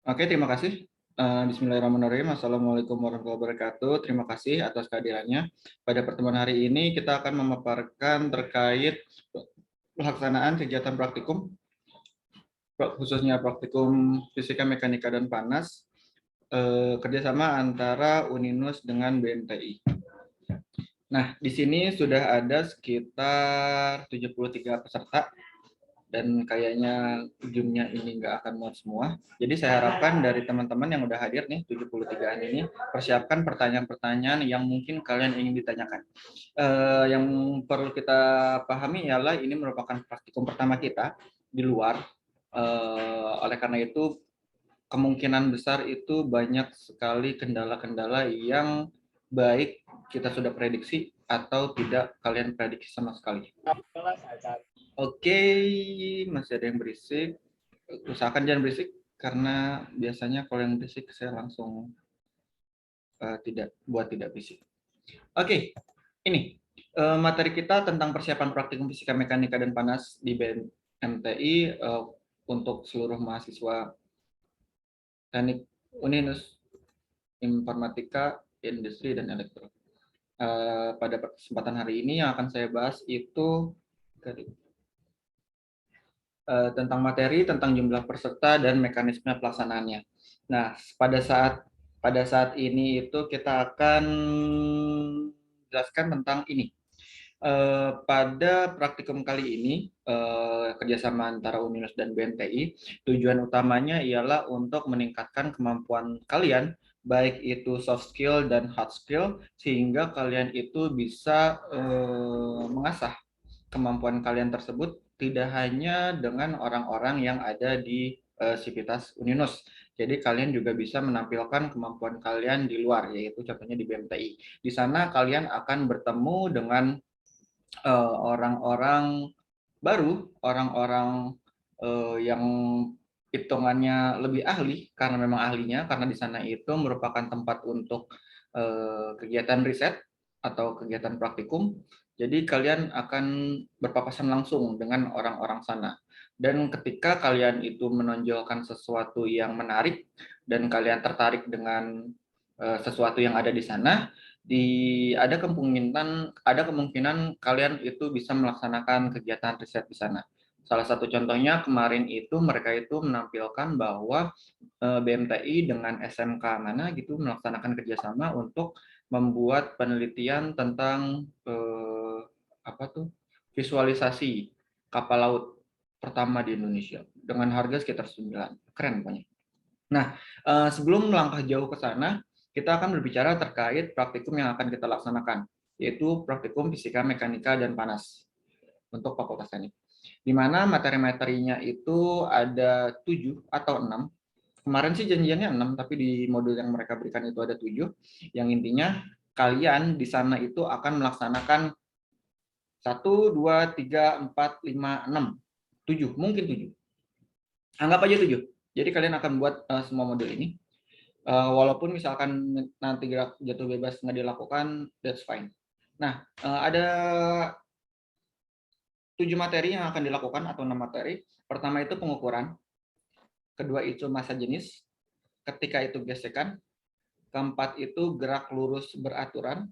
Oke, terima kasih. Bismillahirrahmanirrahim. Assalamualaikum warahmatullahi wabarakatuh. Terima kasih atas kehadirannya. Pada pertemuan hari ini kita akan memaparkan terkait pelaksanaan kegiatan praktikum, khususnya praktikum fisika, mekanika, dan panas, kerjasama antara Uninus dengan BMTI. Nah, di sini sudah ada sekitar 73 peserta, dan kayaknya ujungnya ini nggak akan muat semua. Jadi saya harapkan dari teman-teman yang udah hadir nih, 73-an ini, persiapkan pertanyaan-pertanyaan yang mungkin kalian ingin ditanyakan. Yang perlu kita pahami ialah ini merupakan praktikum pertama kita di luar. Oleh karena itu, kemungkinan besar itu banyak sekali kendala-kendala yang baik kita sudah prediksi atau tidak kalian prediksi sama sekali. Oke, masih ada yang berisik. Usahakan jangan berisik, karena biasanya kalau yang berisik saya langsung tidak berisik. Oke, ini materi kita tentang persiapan praktikum fisika, mekanika, dan panas di BMTI untuk seluruh mahasiswa teknik Uninus, informatika, industri, dan elektro. Pada kesempatan hari ini yang akan saya bahas itu tentang materi, tentang jumlah peserta, dan mekanisme pelaksanaannya. Nah, pada saat ini itu kita akan jelaskan tentang ini. Pada praktikum kali ini, kerjasama antara Uninus dan BMTI, tujuan utamanya ialah untuk meningkatkan kemampuan kalian, baik itu soft skill dan hard skill, sehingga kalian itu bisa mengasah kemampuan kalian tersebut tidak hanya dengan orang-orang yang ada di Sivitas Uninus. Jadi kalian juga bisa menampilkan kemampuan kalian di luar, yaitu contohnya di BMTI. Di sana kalian akan bertemu dengan orang-orang baru, orang-orang yang hitungannya lebih ahli, karena memang ahlinya, karena di sana itu merupakan tempat untuk kegiatan riset atau kegiatan praktikum. Jadi kalian akan berpapasan langsung dengan orang-orang sana. Dan ketika kalian itu menonjolkan sesuatu yang menarik dan kalian tertarik dengan sesuatu yang ada di sana, ada kemungkinan kalian itu bisa melaksanakan kegiatan riset di sana. Salah satu contohnya kemarin itu mereka itu menampilkan bahwa BMTI dengan SMK mana gitu melaksanakan kerjasama untuk membuat penelitian tentang visualisasi kapal laut pertama di Indonesia dengan harga sekitar 9. Keren pokoknya. Nah, sebelum melangkah jauh ke sana, kita akan berbicara terkait praktikum yang akan kita laksanakan, yaitu praktikum fisika, mekanika, dan panas untuk Fakultas Teknik. Di mana materi-materinya itu ada 7 atau 6. Kemarin sih janjiannya 6, tapi di modul yang mereka berikan itu ada 7. Yang intinya kalian di sana itu akan melaksanakan 1, 2, 3, 4, 5, 6. 7, mungkin 7. Anggap aja 7. Jadi kalian akan buat semua modul ini. Walaupun misalkan nanti gerak jatuh bebas nggak dilakukan, that's fine. Nah, ada 7 materi yang akan dilakukan atau 6 materi. Pertama itu pengukuran, kedua itu massa jenis, ketika itu gesekan, keempat itu gerak lurus beraturan,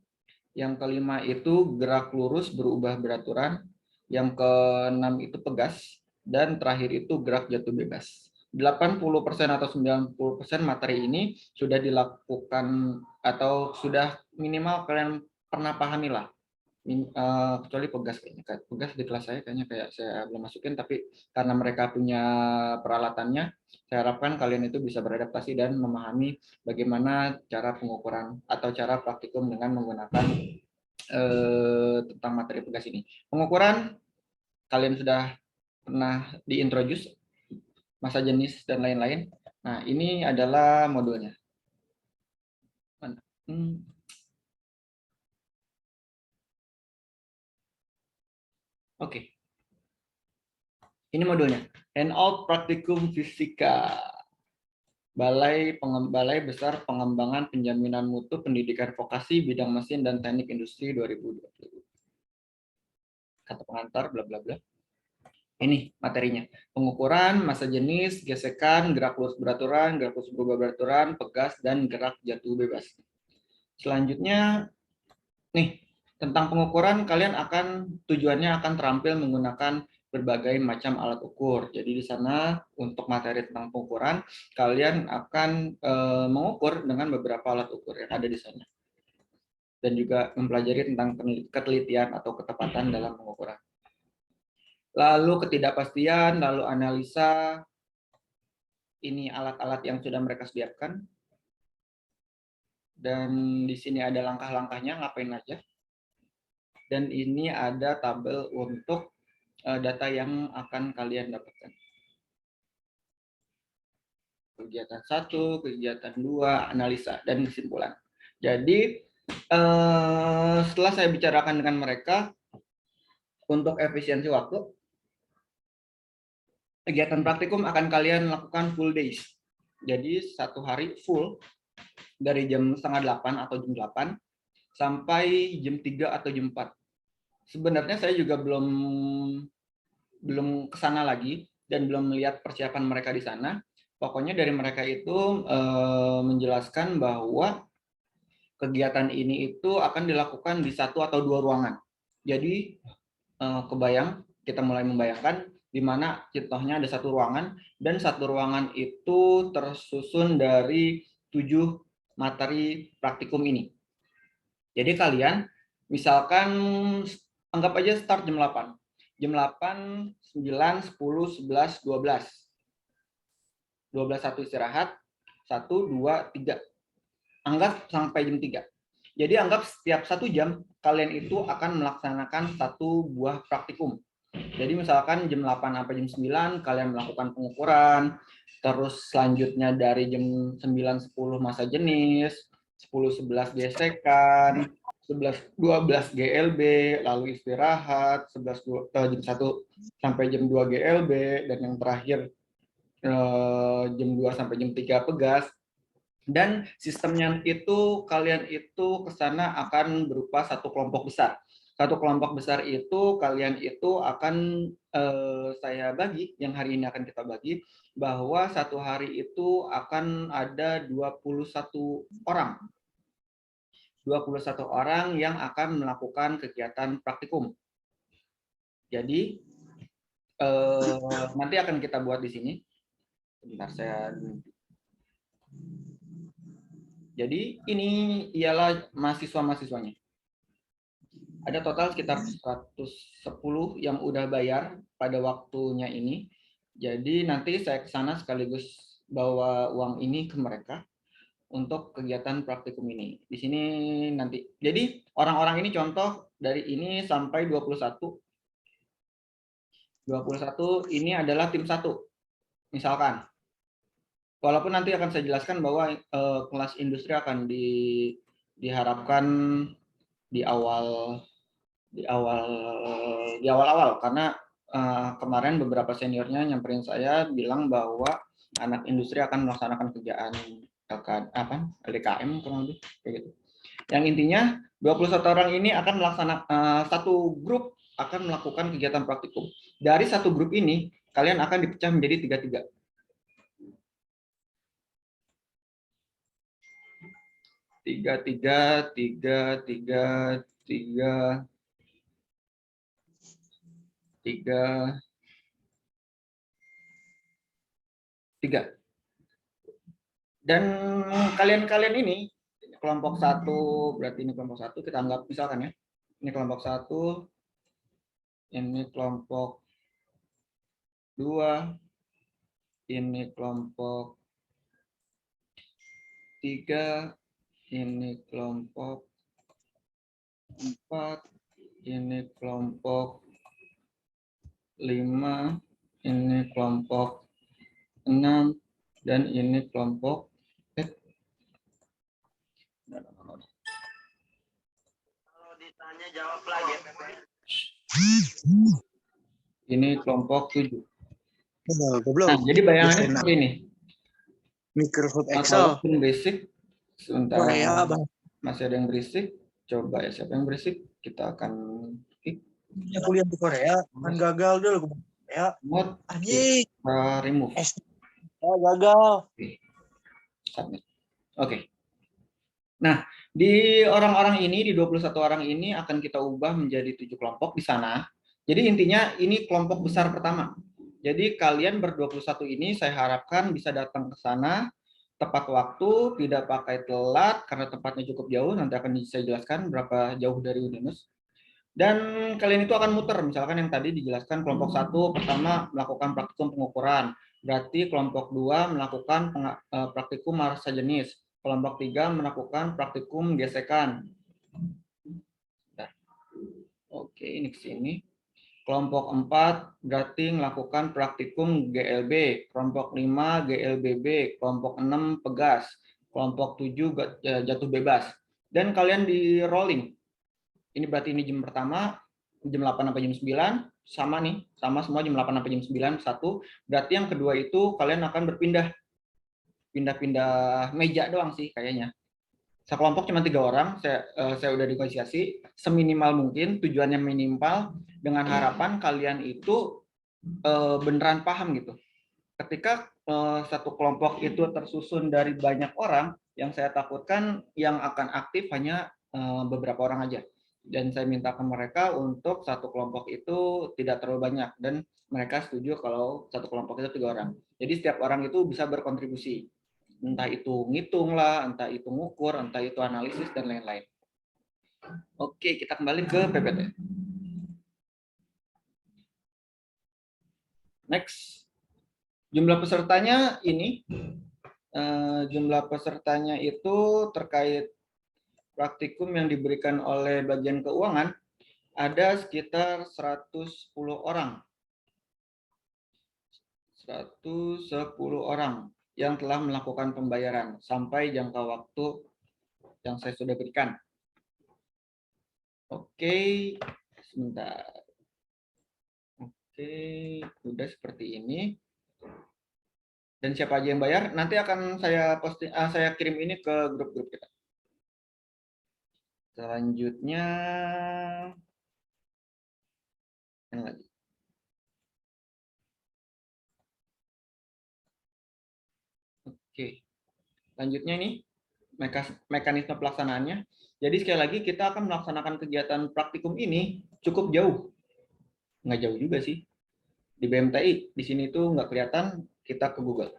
yang kelima itu gerak lurus berubah beraturan, yang keenam itu pegas, dan terakhir itu gerak jatuh bebas. 80% atau 90% materi ini sudah dilakukan atau sudah minimal kalian pernah pahami lah. Kecuali pegas kayaknya. Pegas di kelas saya kayaknya kayak saya belum masukin, tapi karena mereka punya peralatannya, saya harapkan kalian itu bisa beradaptasi dan memahami bagaimana cara pengukuran atau cara praktikum dengan menggunakan tentang materi pegas ini. Pengukuran kalian sudah pernah diintroduce, massa jenis dan lain-lain. Nah, ini adalah modulnya. Oke. Ini modulnya. Handout praktikum fisika. Balai Besar Pengembangan Penjaminan Mutu Pendidikan Vokasi Bidang Mesin dan Teknik Industri 2020. Kata pengantar bla bla bla. Ini materinya. Pengukuran, massa jenis, gesekan, gerak lurus beraturan, gerak lurus berubah beraturan, pegas, dan gerak jatuh bebas. Selanjutnya, nih, tentang pengukuran, kalian tujuannya akan terampil menggunakan berbagai macam alat ukur. Jadi di sana untuk materi tentang pengukuran, kalian akan mengukur dengan beberapa alat ukur yang ada di sana. Dan juga mempelajari tentang ketelitian atau ketepatan dalam pengukuran. Lalu ketidakpastian, lalu analisa, ini alat-alat yang sudah mereka sediakan. Dan di sini ada langkah-langkahnya, ngapain aja. Dan ini ada tabel untuk data yang akan kalian dapatkan. Kegiatan 1, kegiatan 2, analisa, dan kesimpulan. Jadi, setelah saya bicarakan dengan mereka, untuk efisiensi waktu, kegiatan praktikum akan kalian lakukan full days. Jadi, 1 hari full, dari jam setengah 8 atau jam 8, sampai jam 3 atau jam 4. Sebenarnya saya juga belum ke sana lagi, dan belum melihat persiapan mereka di sana. Pokoknya dari mereka itu menjelaskan bahwa kegiatan ini itu akan dilakukan di 1 atau 2 ruangan. Jadi kebayang, kita mulai membayangkan di mana contohnya ada 1 ruangan, dan 1 ruangan itu tersusun dari 7 materi praktikum ini. Jadi kalian misalkan anggap aja start jam 8. Jam 8, 9, 10, 11, 12. 12 1 istirahat, 1, 2, 3. Anggap sampai jam 3. Jadi anggap setiap 1 jam kalian itu akan melaksanakan 1 buah praktikum. Jadi misalkan jam 8 sampai jam 9 kalian melakukan pengukuran, terus selanjutnya dari jam 9, 10 massa jenis, 10, 11 gesekan, 11, 12 GLB, lalu istirahat, jam 1 sampai jam 2 GLB, dan yang terakhir jam 2 sampai jam 3 pegas. Dan sistemnya itu kalian itu ke sana akan berupa 1 kelompok besar. 1 kelompok besar itu kalian itu akan saya bagi, yang hari ini akan kita bagi, bahwa 1 hari itu akan ada 21 orang. 21 orang yang akan melakukan kegiatan praktikum. Jadi nanti akan kita buat di sini. Sebentar saya. Jadi ini ialah mahasiswa-mahasiswanya. Ada total sekitar 110 yang udah bayar pada waktunya ini. Jadi nanti saya ke sana sekaligus bawa uang ini ke mereka untuk kegiatan praktikum ini. Di sini nanti. Jadi orang-orang ini contoh dari ini sampai 21. 21 ini adalah tim 1. Misalkan. Walaupun nanti akan saya jelaskan bahwa kelas industri akan diharapkan di awal karena kemarin beberapa seniornya nyamperin saya bilang bahwa anak industri akan melaksanakan kerjaan LDKM kurang lebih kayak gitu. Yang intinya 21 orang ini akan melaksanakan 1 grup akan melakukan kegiatan praktikum. Dari 1 grup ini kalian akan dipecah menjadi 3-3. 3 dan kalian ini kelompok 1, berarti ini kelompok 1, kita anggap misalkan ya, ini kelompok 1, ini kelompok 2, ini kelompok 3, ini kelompok 4, ini kelompok 5, ini kelompok 6, dan ini kelompok kalau ditanya jawab lagi. Ini kelompok 7. Nah, jadi bayangannya seperti ini. Microsoft Excel. Basic. Sebentar. Masih ada yang berisik. Coba ya, siapa yang berisik? Kita akan kuliah di Korea kan gagal dulu Ya, Remote anjing. kita remove. Gagal. Submit. Oke. Nah, di orang-orang ini, di 21 orang ini akan kita ubah menjadi 7 kelompok di sana. Jadi intinya ini kelompok besar pertama. Jadi kalian ber-21 ini saya harapkan bisa datang ke sana tepat waktu, tidak pakai telat karena tempatnya cukup jauh. Nanti akan saya jelaskan berapa jauh dari Uninus. Dan kalian itu akan muter, misalkan yang tadi dijelaskan kelompok 1 pertama melakukan praktikum pengukuran, berarti kelompok 2 melakukan praktikum marasa jenis, kelompok 3 melakukan praktikum gesekan. Oke, ini ke sini. Kelompok 4 berarti melakukan praktikum GLB, kelompok 5 GLBB, kelompok 6 pegas, kelompok 7 jatuh bebas. Dan kalian di rolling. Ini berarti ini jam pertama, jam 8 sampai jam 9, sama nih, sama semua jam 8 sampai jam 9, satu. Berarti yang kedua itu kalian akan berpindah, pindah-pindah meja doang sih kayaknya. Sekelompok cuma 3 orang, saya udah negosiasi, seminimal mungkin, tujuannya minimal, dengan harapan kalian itu beneran paham gitu. Ketika satu kelompok itu tersusun dari banyak orang, yang saya takutkan yang akan aktif hanya beberapa orang aja. Dan saya minta ke mereka untuk satu kelompok itu tidak terlalu banyak, dan mereka setuju kalau satu kelompok itu 3 orang. Jadi setiap orang itu bisa berkontribusi, entah itu ngitung lah, entah itu ngukur, entah itu analisis dan lain-lain. Oke, kita kembali ke PPT. Next, jumlah pesertanya ini. Jumlah pesertanya itu terkait praktikum yang diberikan oleh bagian keuangan ada sekitar 110 orang. 110 orang yang telah melakukan pembayaran sampai jangka waktu yang saya sudah berikan. Oke, sebentar. Oke, udah seperti ini. Dan siapa aja yang bayar, nanti akan saya kirim ini ke grup-grup kita. Selanjutnya, yang lagi. Oke, lanjutnya ini mekanisme pelaksanaannya. Jadi sekali lagi kita akan melaksanakan kegiatan praktikum ini cukup jauh. Nggak jauh juga sih. Di BMTI, di sini tuh nggak kelihatan, kita ke Google.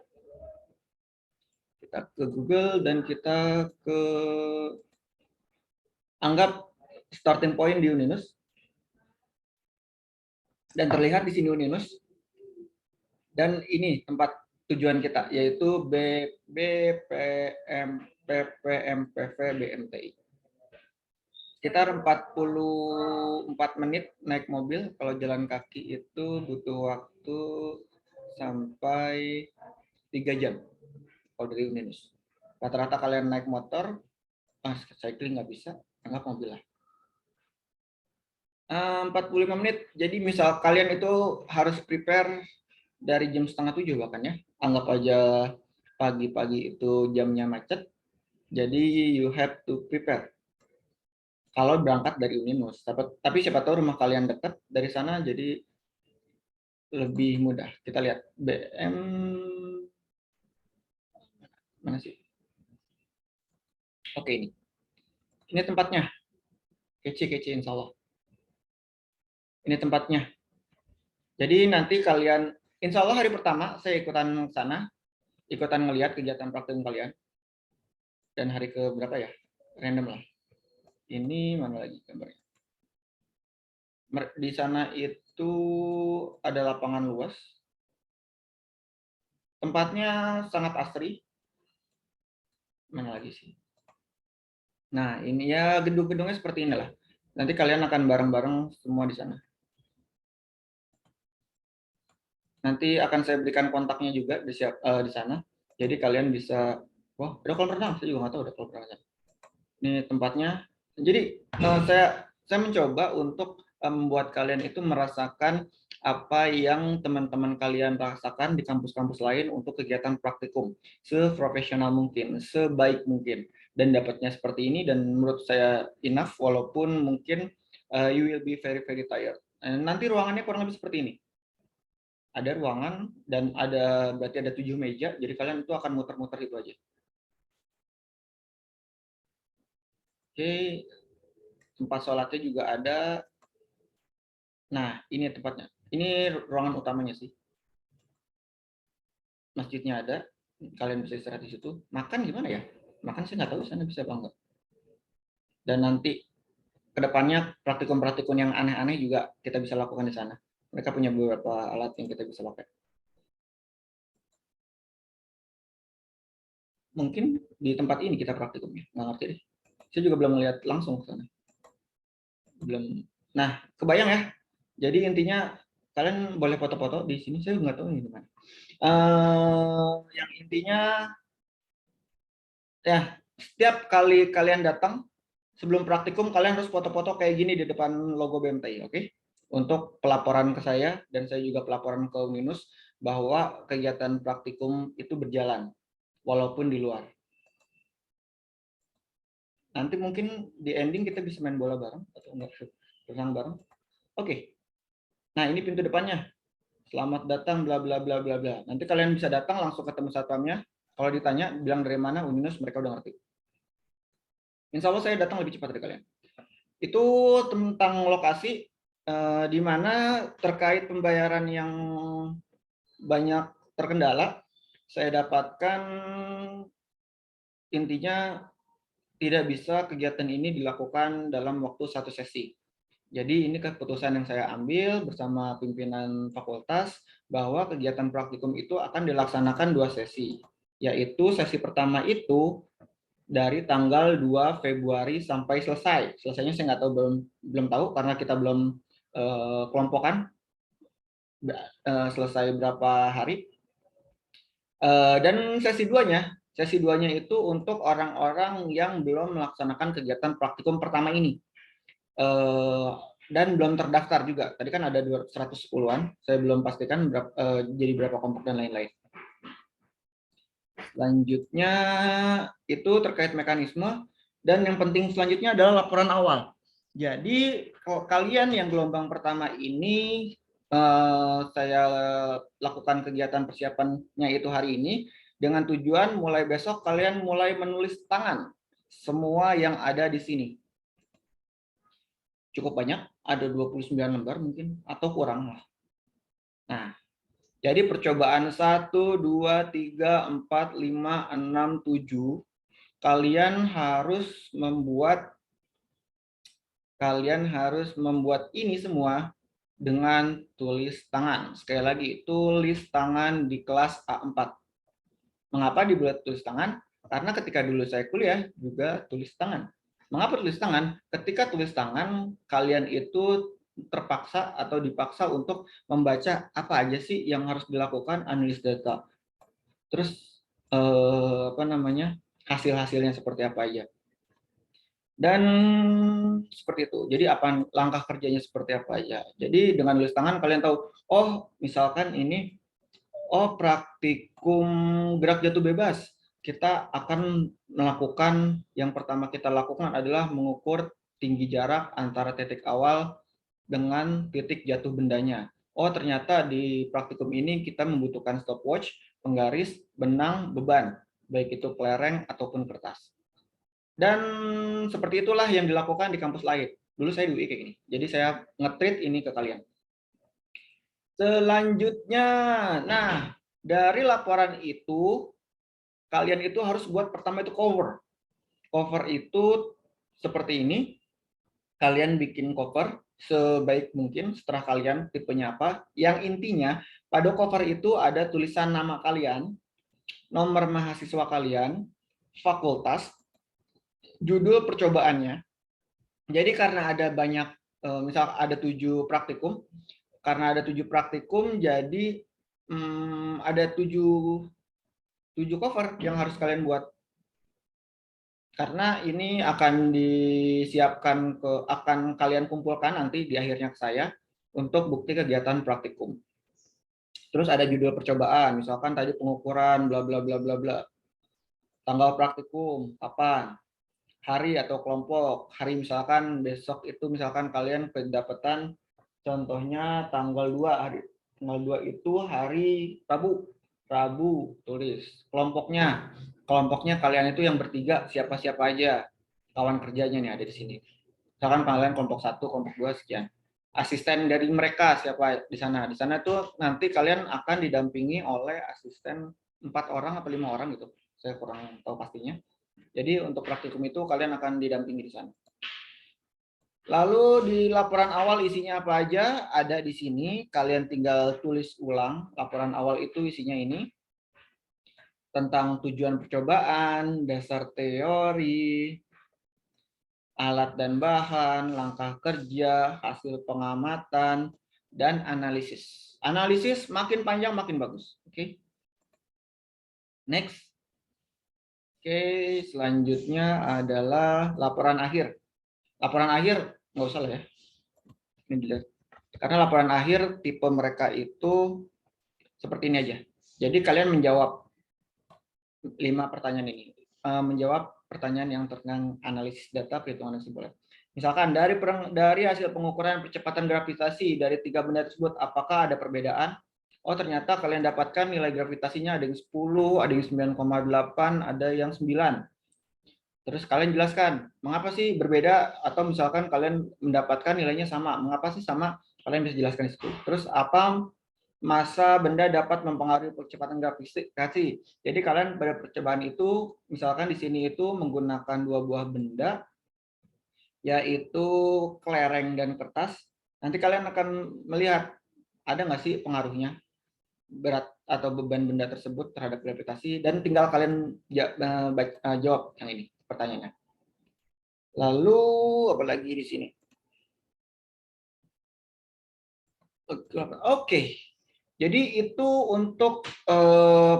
Kita ke Google dan kita ke anggap starting point di Uninus. Dan terlihat di sini Uninus. Dan ini tempat tujuan kita, yaitu BPM, PPMPV, BMTI. Sekitar 44 menit naik mobil, kalau jalan kaki itu butuh waktu sampai 3 jam kalau dari Uninus. Rata-rata kalian naik motor, cycling nggak bisa, anggap mobil lah. 45 menit, jadi misal kalian itu harus prepare dari jam setengah 7 bahkan ya, anggap aja pagi-pagi itu jamnya macet, jadi you have to prepare. Kalau berangkat dari Uninus, tapi siapa tahu rumah kalian dekat dari sana, jadi lebih mudah. Kita lihat BM mana sih? Oke, ini tempatnya, kece insya Allah. Ini tempatnya. Jadi nanti kalian, insya Allah hari pertama saya ikutan sana, ikutan ngelihat kegiatan praktikum kalian. Dan hari ke berapa ya? Random lah. Ini mana lagi gambarnya? Di sana itu ada lapangan luas. Tempatnya sangat asri. Mana lagi sih? Nah, ini ya gedung-gedungnya seperti inilah. Nanti kalian akan bareng-bareng semua di sana. Nanti akan saya berikan kontaknya juga di sana. Jadi kalian bisa, wah, ada kolam renang. Saya juga nggak tahu ada kolam renang. Ini tempatnya. Jadi saya mencoba untuk membuat kalian itu merasakan apa yang teman-teman kalian rasakan di kampus-kampus lain untuk kegiatan praktikum seprofesional mungkin, sebaik mungkin, dan dapatnya seperti ini. Dan menurut saya enough, walaupun mungkin you will be very very tired. Nanti ruangannya kurang lebih seperti ini. ada ruangan dan berarti ada 7 meja, jadi kalian itu akan muter-muter itu aja. Oke, tempat sholatnya juga ada. Nah, ini tempatnya. Ini ruangan utamanya sih. Masjidnya ada, kalian bisa istirahat di situ. Makan gimana ya? Makan saya nggak tahu sana bisa apa enggak. Dan nanti kedepannya praktikum-praktikum yang aneh-aneh juga kita bisa lakukan di sana. Mereka punya beberapa alat yang kita bisa pakai. Mungkin di tempat ini kita praktikumnya, nggak ngerti deh. Saya juga belum melihat langsung ke sana. Belum. Nah, kebayang ya. Jadi intinya kalian boleh foto-foto di sini. Saya nggak tahu ini gimana. Yang intinya ya setiap kali kalian datang sebelum praktikum kalian harus foto-foto kayak gini di depan logo BMTI, oke? Untuk pelaporan ke saya dan saya juga pelaporan ke Minus bahwa kegiatan praktikum itu berjalan walaupun di luar. Nanti mungkin di ending kita bisa main bola bareng atau enggak berenang bareng. Oke. Nah, ini pintu depannya. Selamat datang bla bla bla bla bla. Nanti kalian bisa datang langsung ketemu satpamnya. Kalau ditanya bilang dari mana Uninus, mereka udah ngerti. Insya Allah saya datang lebih cepat dari kalian. Itu tentang lokasi di mana terkait pembayaran yang banyak terkendala. Saya dapatkan intinya tidak bisa kegiatan ini dilakukan dalam waktu satu sesi. Jadi ini keputusan yang saya ambil bersama pimpinan fakultas bahwa kegiatan praktikum itu akan dilaksanakan 2 sesi. Yaitu sesi pertama itu dari tanggal 2 Februari sampai selesai. Selesainya saya nggak tahu, belum tahu karena kita belum kelompokan selesai berapa hari. Dan sesi 2-nya itu untuk orang-orang yang belum melaksanakan kegiatan praktikum pertama ini. Dan belum terdaftar juga. Tadi kan ada 110-an, saya belum pastikan jadi berapa kelompok dan lain-lain. Selanjutnya itu terkait mekanisme, dan yang penting selanjutnya adalah laporan awal. Jadi kalau kalian yang gelombang pertama ini saya lakukan kegiatan persiapannya itu hari ini dengan tujuan mulai besok kalian mulai menulis tangan semua yang ada di sini. Cukup banyak, ada 29 lembar mungkin atau kurang lah. Nah, jadi percobaan 1, 2, 3, 4, 5, 6, 7 kalian harus membuat ini semua dengan tulis tangan. Sekali lagi, tulis tangan di kelas A4. Mengapa dibuat tulis tangan? Karena ketika dulu saya kuliah juga tulis tangan. Mengapa tulis tangan? Ketika tulis tangan, kalian itu terpaksa atau dipaksa untuk membaca apa aja sih yang harus dilakukan analis data. Terus hasil-hasilnya seperti apa aja. Dan seperti itu. Jadi apa langkah kerjanya seperti apa aja. Jadi dengan tulis tangan kalian tahu, oh misalkan ini praktikum gerak jatuh bebas. Kita akan melakukan, yang pertama kita lakukan adalah mengukur tinggi jarak antara titik awal dengan titik jatuh bendanya. Oh, ternyata di praktikum ini kita membutuhkan stopwatch, penggaris, benang, beban, baik itu kelereng ataupun kertas. Dan seperti itulah yang dilakukan di kampus lain. Dulu saya di UI kayak gini. Jadi saya nge-treat ini ke kalian. Selanjutnya, nah dari laporan itu kalian itu harus buat pertama itu cover. Cover itu seperti ini. Kalian bikin cover sebaik mungkin setelah kalian tipenya apa. Yang intinya pada cover itu ada tulisan nama kalian, nomor mahasiswa kalian, fakultas, judul percobaannya. Jadi karena ada banyak, misal ada 7 praktikum, karena ada 7 praktikum, jadi ada 7 cover yang harus kalian buat. Karena ini akan disiapkan akan kalian kumpulkan nanti di akhirnya ke saya untuk bukti kegiatan praktikum. Terus ada judul percobaan, misalkan tadi pengukuran bla bla bla bla bla. Tanggal praktikum kapan? Hari atau kelompok. Hari misalkan besok itu misalkan kalian kedapatan contohnya tanggal 2 hari. Tanggal 2 itu hari Rabu. Rabu, tulis. Kelompoknya kalian itu yang bertiga, siapa-siapa aja. Kawan kerjanya nih ada di sini. Misalkan kalian kelompok 1, kelompok 2, sekian. Asisten dari mereka siapa di sana? Di sana tuh nanti kalian akan didampingi oleh asisten 4 orang atau 5 orang gitu. Saya kurang tahu pastinya. Jadi untuk praktikum itu kalian akan didampingi di sana. Lalu di laporan awal isinya apa aja? Ada di sini. Kalian tinggal tulis ulang. Laporan awal itu isinya ini. Tentang tujuan percobaan, dasar teori, alat dan bahan, langkah kerja, hasil pengamatan, dan analisis. Analisis makin panjang makin bagus. Oke. Next. Oke, selanjutnya adalah laporan akhir. Laporan akhir nggak usah lah ya. Ini dilihat. Karena laporan akhir tipe mereka itu seperti ini aja. Jadi kalian menjawab 5 pertanyaan ini. Menjawab pertanyaan yang tentang analisis data, perhitungan kesimpulan. Misalkan dari hasil pengukuran percepatan gravitasi dari 3 benda tersebut, apakah ada perbedaan? Oh, ternyata kalian dapatkan nilai gravitasinya ada yang 10, ada yang 9,8, ada yang 9. Terus kalian jelaskan, mengapa sih berbeda? Atau misalkan kalian mendapatkan nilainya sama, mengapa sih sama? Kalian bisa jelaskan di situ. Terus apa masa benda dapat mempengaruhi percepatan gravitasi? Jadi kalian pada percobaan itu, misalkan di sini itu menggunakan 2 buah benda, yaitu kelereng dan kertas. Nanti kalian akan melihat ada nggak sih pengaruhnya, berat atau beban benda tersebut terhadap gravitasi, dan tinggal kalian jawab yang ini pertanyaannya. Lalu apa lagi di sini? Oke. Jadi itu untuk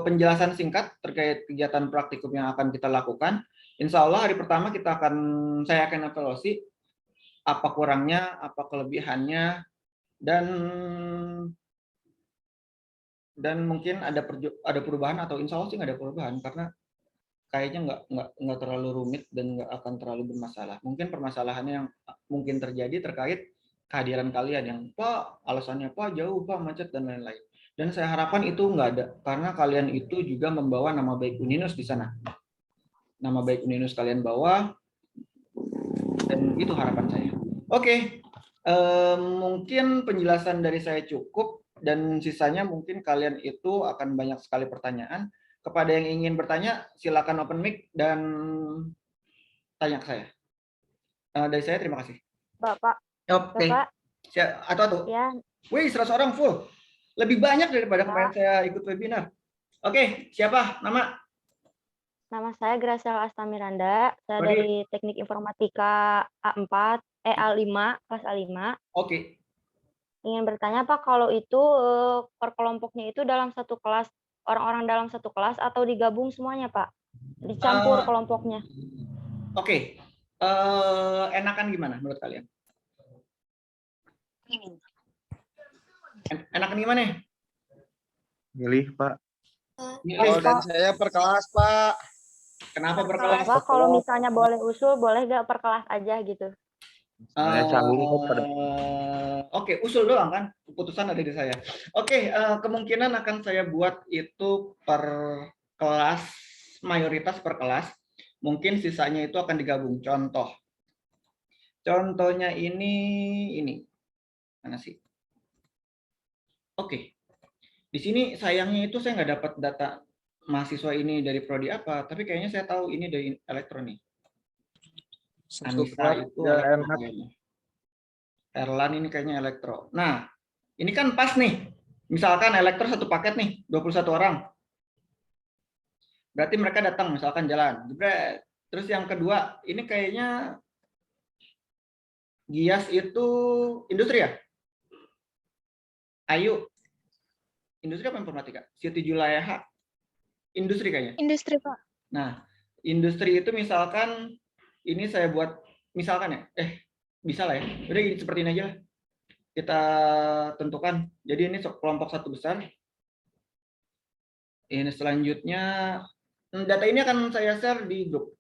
penjelasan singkat terkait kegiatan praktikum yang akan kita lakukan. Insya Allah hari pertama saya akan evaluasi apa kurangnya, apa kelebihannya, dan mungkin ada perubahan atau insya Allah sih nggak ada perubahan karena kayaknya nggak terlalu rumit dan nggak akan terlalu bermasalah. Mungkin permasalahannya yang mungkin terjadi terkait kehadiran kalian yang Pak alasannya Pak jauh Pak macet dan lain-lain. Dan saya harapkan itu nggak ada karena kalian itu juga membawa nama baik Uninus di sana. Nama baik Uninus kalian bawa dan itu harapan saya. Oke, mungkin penjelasan dari saya cukup dan sisanya mungkin kalian itu akan banyak sekali pertanyaan. Kepada yang ingin bertanya, silakan open mic dan tanya ke saya. Dari saya terima kasih. Bapak. Oke. Bapak. Atau ya. Wih, 100 orang full. Lebih banyak daripada kemarin saya ikut webinar. Oke, siapa nama? Nama saya Graciela Astamiranda. Saya dari Teknik Informatika A4, A5, kelas A5. Oke. Ingin bertanya Pak, kalau itu per kelompoknya itu dalam satu kelas, orang-orang dalam satu kelas atau digabung semuanya Pak? Dicampur kelompoknya. Oke. Enakan gimana menurut kalian? Enakan gimana? Milih, Pak. Milih. Dan saya per kelas, Pak. Kenapa per kelas? Pak, kalau misalnya boleh usul, boleh nggak per kelas aja gitu? Oke, usul doang kan? Keputusan ada di saya. Oke, kemungkinan akan saya buat itu per kelas, mayoritas per kelas. Mungkin sisanya itu akan digabung. Contohnya ini. Mana sih? Oke. Di sini sayangnya itu saya nggak dapat data mahasiswa ini dari prodi apa, tapi kayaknya saya tahu ini dari elektronik. Anissa itu elektro. Erlan ini kayaknya elektro. Nah, ini kan pas nih. Misalkan elektro satu paket nih, 21 orang. Berarti mereka datang misalkan jalan. Terus yang kedua, ini kayaknya Gias itu industri ya? Ayu. Industri apa informatika? Siti Julaiha. Industri kayaknya. Industri, Pak. Nah, industri itu misalkan ini saya buat misalkan ya. Bisa lah ya. Udah gini seperti ini aja. Kita tentukan. Jadi ini kelompok satu besar. Ini selanjutnya data ini akan saya share di grup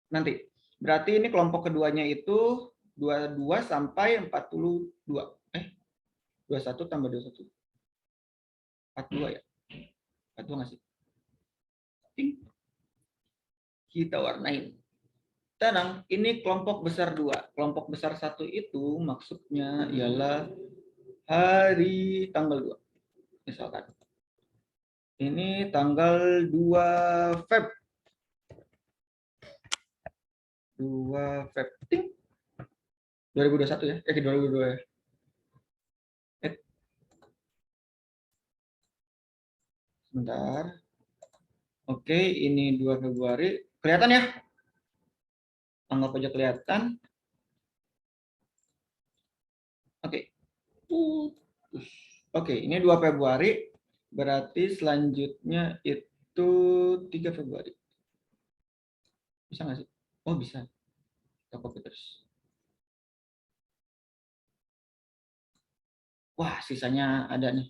nanti. Berarti ini kelompok keduanya itu 22 sampai 42. 21 tambah 21. 42 ya? 42 nggak sih? Ting. Kita warnain. Tenang, ini kelompok besar 2. Kelompok besar 1 itu maksudnya ialah hari tanggal 2. Misalkan. Ini tanggal 2 Feb. 2 Feb. Ting. 2021 ya? 2022 ya? Sebentar. Oke, ini 2 Februari. Kelihatan ya? Anggap aja kelihatan. Oke. Oke, ini 2 Februari. Berarti selanjutnya itu 3 Februari. Bisa nggak sih? Oh, bisa. Kita copy terus. Wah, sisanya ada nih.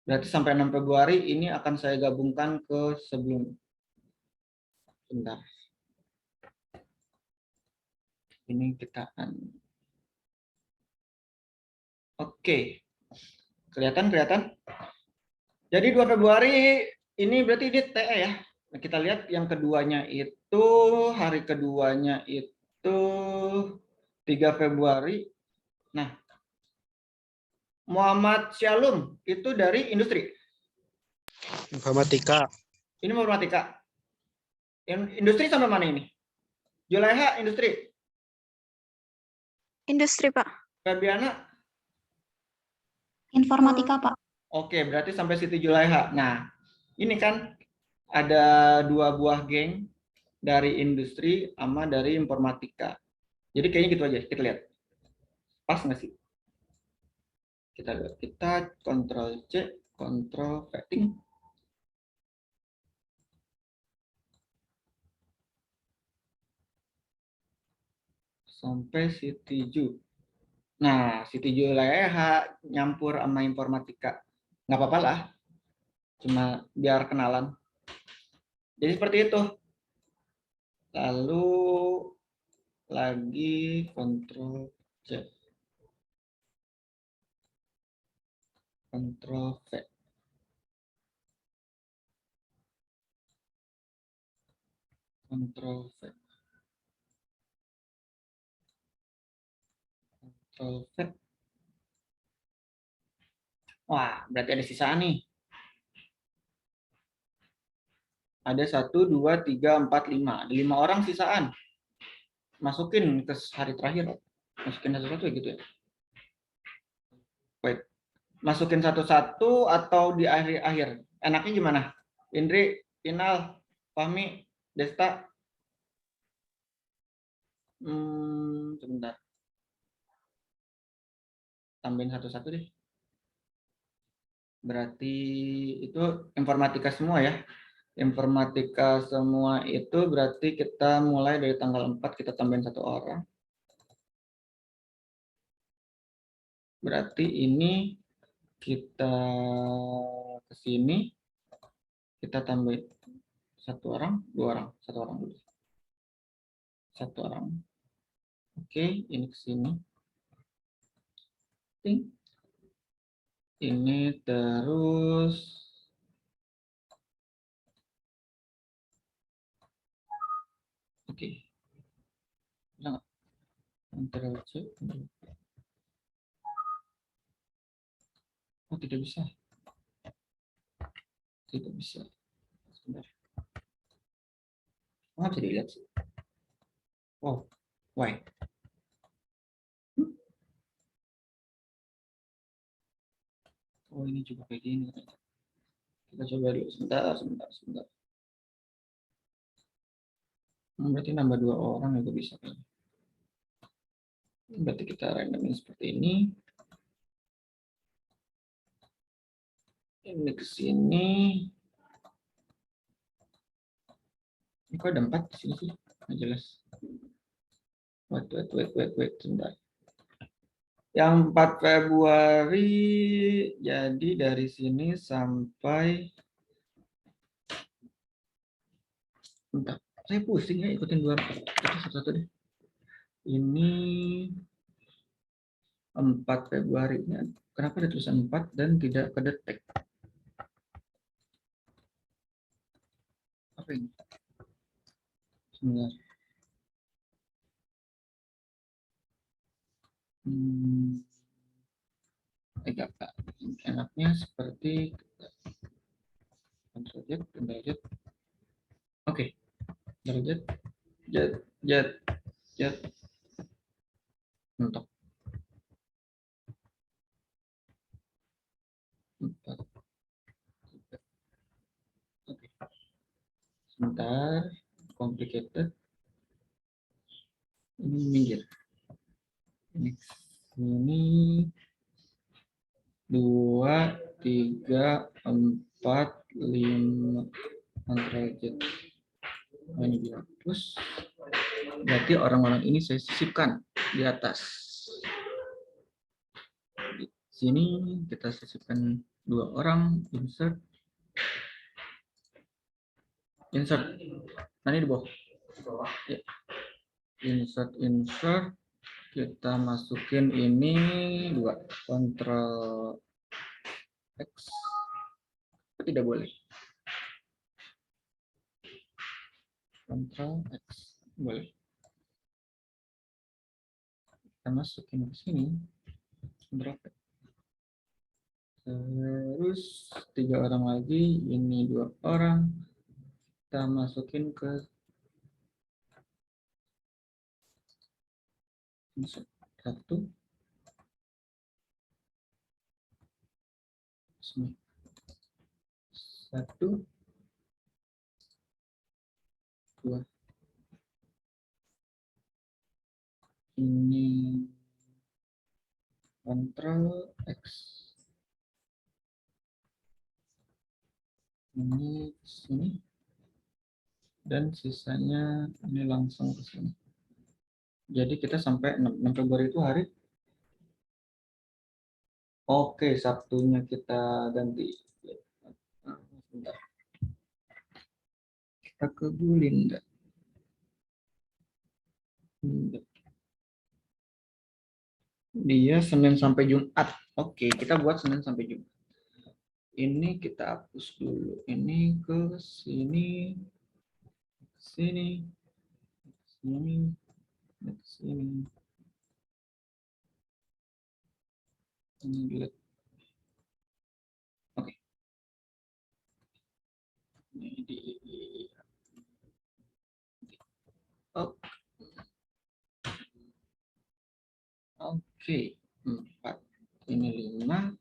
Berarti sampai 6 Februari ini akan saya gabungkan ke sebelum. Bentar. Ini kita Oke. Kelihatan? Jadi 2 Februari ini berarti ini TE ya. Nah, kita lihat yang keduanya itu, hari keduanya itu 3 Februari. Nah, Muhammad Syalum itu dari industri. Informatika. Ini informatika. Industri sampai mana ini? Julaiha industri. Industri, Pak. Febiana. Informatika, Pak. Oke, berarti sampai Siti Julaiha. Nah, ini kan ada 2 buah geng dari industri sama dari informatika. Jadi kayaknya gitu aja, kita lihat. Pas nggak sih? Kita lihat. Kita Ctrl C, Ctrl V. Sampai Siti Ju. Nah, Siti Julaiha nyampur sama informatika. Nggak apa-apa lah. Cuma biar kenalan. Jadi seperti itu. Lalu lagi Ctrl C. Ctrl V. Ctrl V. Ctrl V. Wah, berarti ada sisa nih. Ada 1, 2, 3, 4, 5. Ada 5 orang sisaan. Masukin ke hari terakhir. Masukin satu-satu ya gitu ya. Wait. Masukin satu-satu atau di akhir-akhir? Enaknya gimana? Indri, Inal, Fahmi, Desta. Sebentar. Tambahin satu-satu deh. Berarti itu informatika semua ya. Informatika semua itu berarti kita mulai dari tanggal 4 kita tambahin 1 orang. Berarti ini kita ke sini kita tambah 1 orang, 2 orang, 1 orang dulu. 1 orang. Oke, ini ke sini. Ini terus oke. Bisa nggak? Ctrl C. Oh, tidak bisa. Tidak bisa. Sebentar. Oh, nggak bisa dilihat sih. Oh, why? Oh, ini juga kayak gini. Kita coba dulu. Sebentar. Berarti nambah 2 orang itu bisa. Berarti kita randomin seperti ini. Ini ke sini. Ini kok ada 4 di sini sih? Nggak jelas. Wait. Sebentar. Yang 4 Februari, jadi dari sini sampai... Bentar, saya pusing ya ikutin 2 satu-satu deh. Ini 4 Februari. Kenapa ada tulisan 4 dan tidak kedetek? apa ini? Sebentar. Agak enaknya seperti derajat, derajat. Oke, derajat, jat, mentok. 4. Oke. Sebentar, complicated. Ini minggir. Ini 2, 3, 4, 5 derajat. Ini dihapus. Berarti orang-orang ini saya sisipkan di atas. Di sini kita sisipkan 2 orang, insert. Nah, ini di bawah. Ya. Insert. Kita masukin ini 2. Ctrl X. Tidak boleh. Ctrl X. Boleh. Kita masukin ke sini. Ctrl X. Terus 3 orang lagi. Ini 2 orang. Kita masukin ke 1. 1, 2. Ini Ctrl X. Ini sini. Dan sisanya ini langsung ke sini. Jadi kita sampai 6 Februari itu hari. Oke, Sabtunya kita ganti. Bentar. Kita ke Bulinda. Dia Senin sampai Jumat. Oke, kita buat Senin sampai Jumat. Ini kita hapus dulu. Ini ke sini. Sini. Sini. Sini. Ini delete. Oke. Ini di Oke. 4. Ini 5.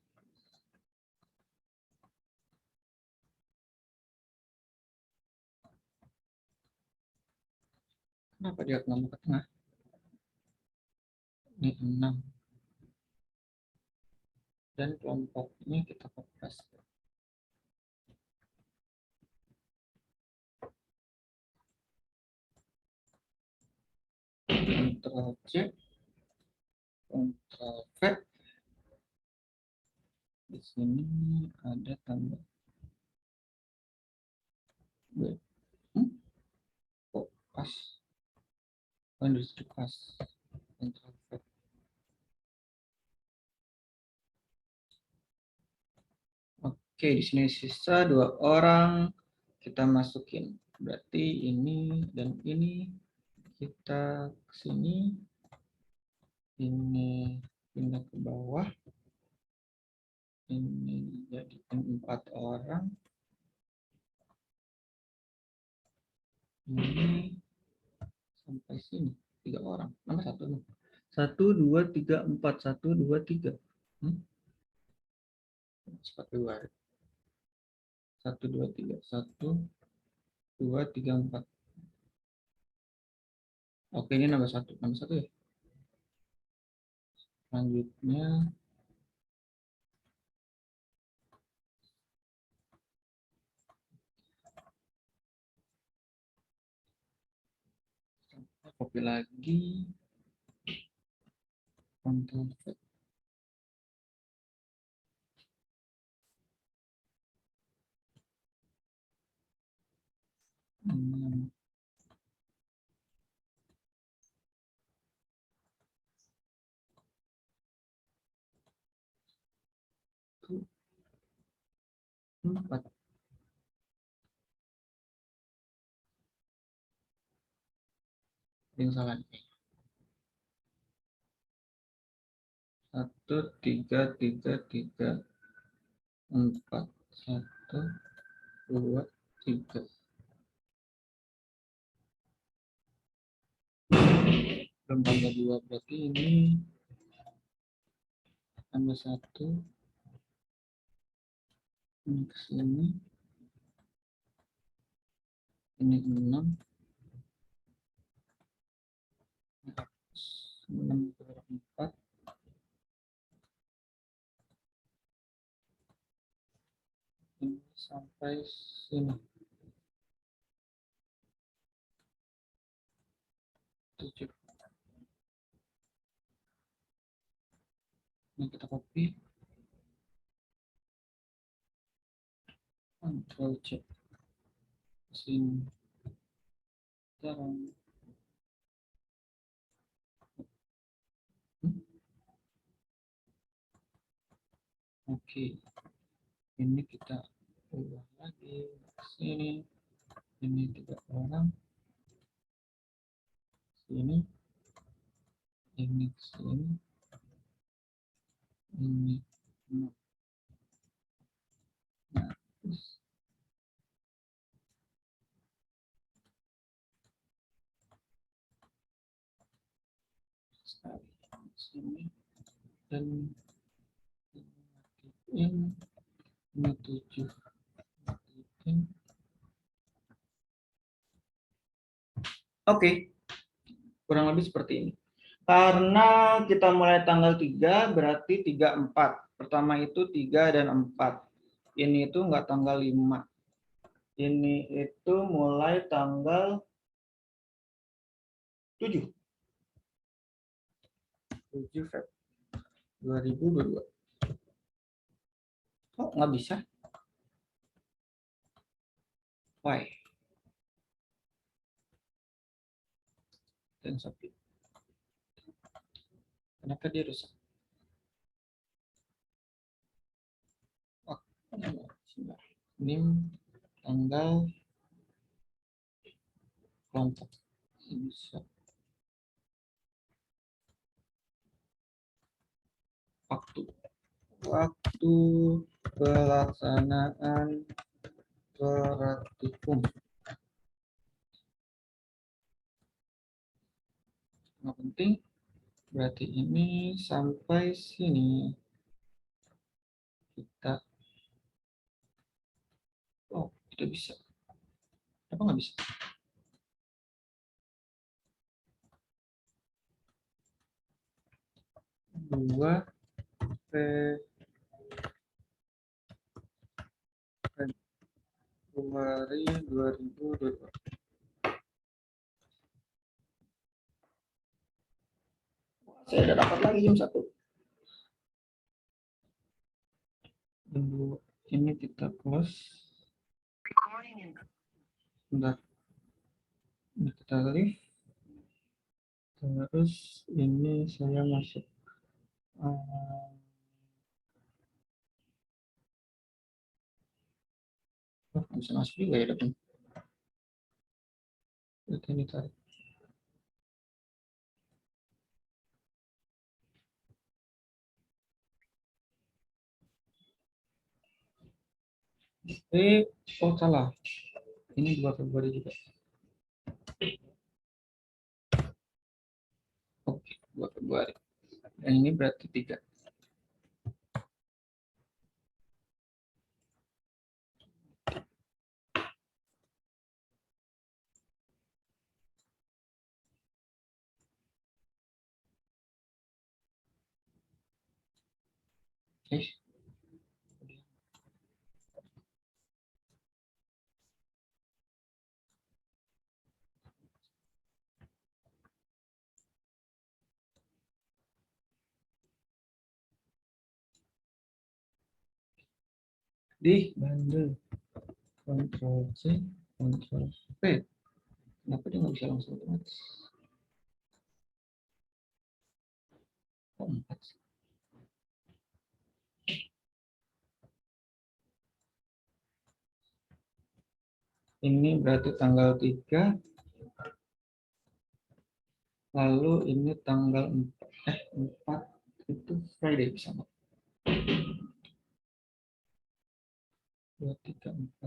Kenapa dia nggak mau ke tengah? Ini 6. Dan kelompoknya kita kopas. Ctrl C, Ctrl V. Di sini ada tambah B. Oh, pas. Industri pas. Ctrl V. Oke, di sini sisa 2 orang. Kita masukin. Berarti ini dan ini kita ke sini. Ini pindah ke bawah. Ini jadi 4 orang. Ini sampai sini 3 orang. Nama 1. 1, 2, 3, 4. 1, 2, 3. Cepat keluar. 1, 2, 3. 1, 2, 3, 4. Oke, ini nambah 1. Nambah 1 ya. Selanjutnya copy lagi. Ctrl V. Empat. yang salah nih. 1, 3, 3, 3, 4, 1, 2, 3. Belum tambah 2, berarti ini tambah 1, ini ke sini, ini 6, 6 per 4, ini sampai sini. 7. Ini kita copy, Ctrl C, sini. Sekarang oke, ini kita ubah lagi ke sini, ini 3 orang, sini, ini ke sini, ini 6. Nah, terus sekali sini dan ini 7 matiin. Oke, kurang lebih seperti ini. Karena kita mulai tanggal 3, berarti 3, 4. Pertama itu 3 dan 4. Ini itu enggak tanggal 5. Ini itu mulai tanggal 7. 7 Feb 2022. Kok nggak bisa? Why? Dan submit. Kenapa dia rusak? Oh, ini tanggal kelompok. Bisa. Waktu pelaksanaan praktikum. Nggak penting. Berarti ini sampai sini. Kita. Oh, tidak bisa. Kenapa nggak bisa? Februari 2022. Saya udah dapat lagi jam 1. Ini kita close. Bentar. Ini kita leave. Terus ini saya masuk. Bisa masuk juga ya, Dapin. Ini tarik. Oh salah. Ini 2 Februari juga. Oke, 2 Februari. Dan ini berarti 3. Oke. Di Bandung. Ctrl C, Ctrl V. Kenapa dia nggak bisa langsung otomatis? Oh, 4. Ini berarti tanggal 3. Lalu ini tanggal 4 itu Friday bisa nggak? 2, 3, 4.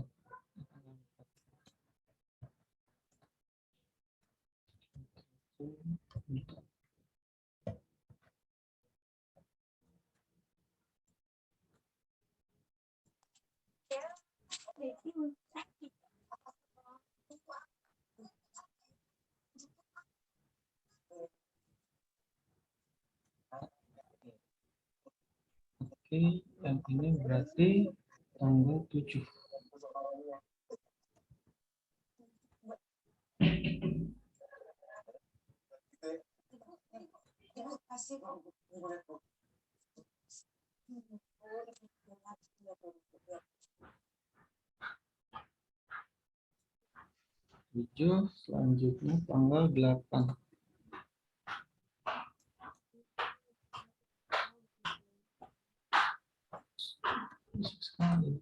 Oke, yang ini berarti tanggal 7. Selanjutnya tanggal 8. Sekali.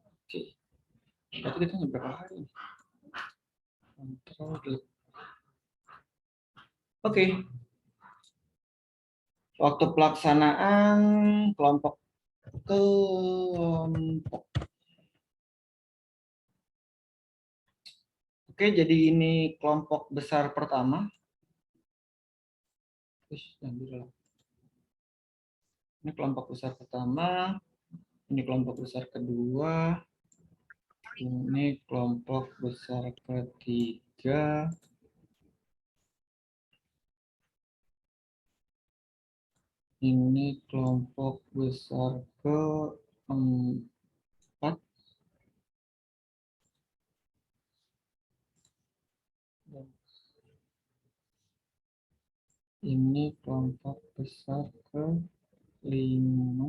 Oke, berarti kita berapa hari? Kontrol delete. Oke. Waktu pelaksanaan kelompok. Oke, jadi ini kelompok besar pertama. Ini kelompok besar pertama, ini kelompok besar kedua, ini kelompok besar ketiga, ini kelompok besar keempat, ini kelompok besar kelima,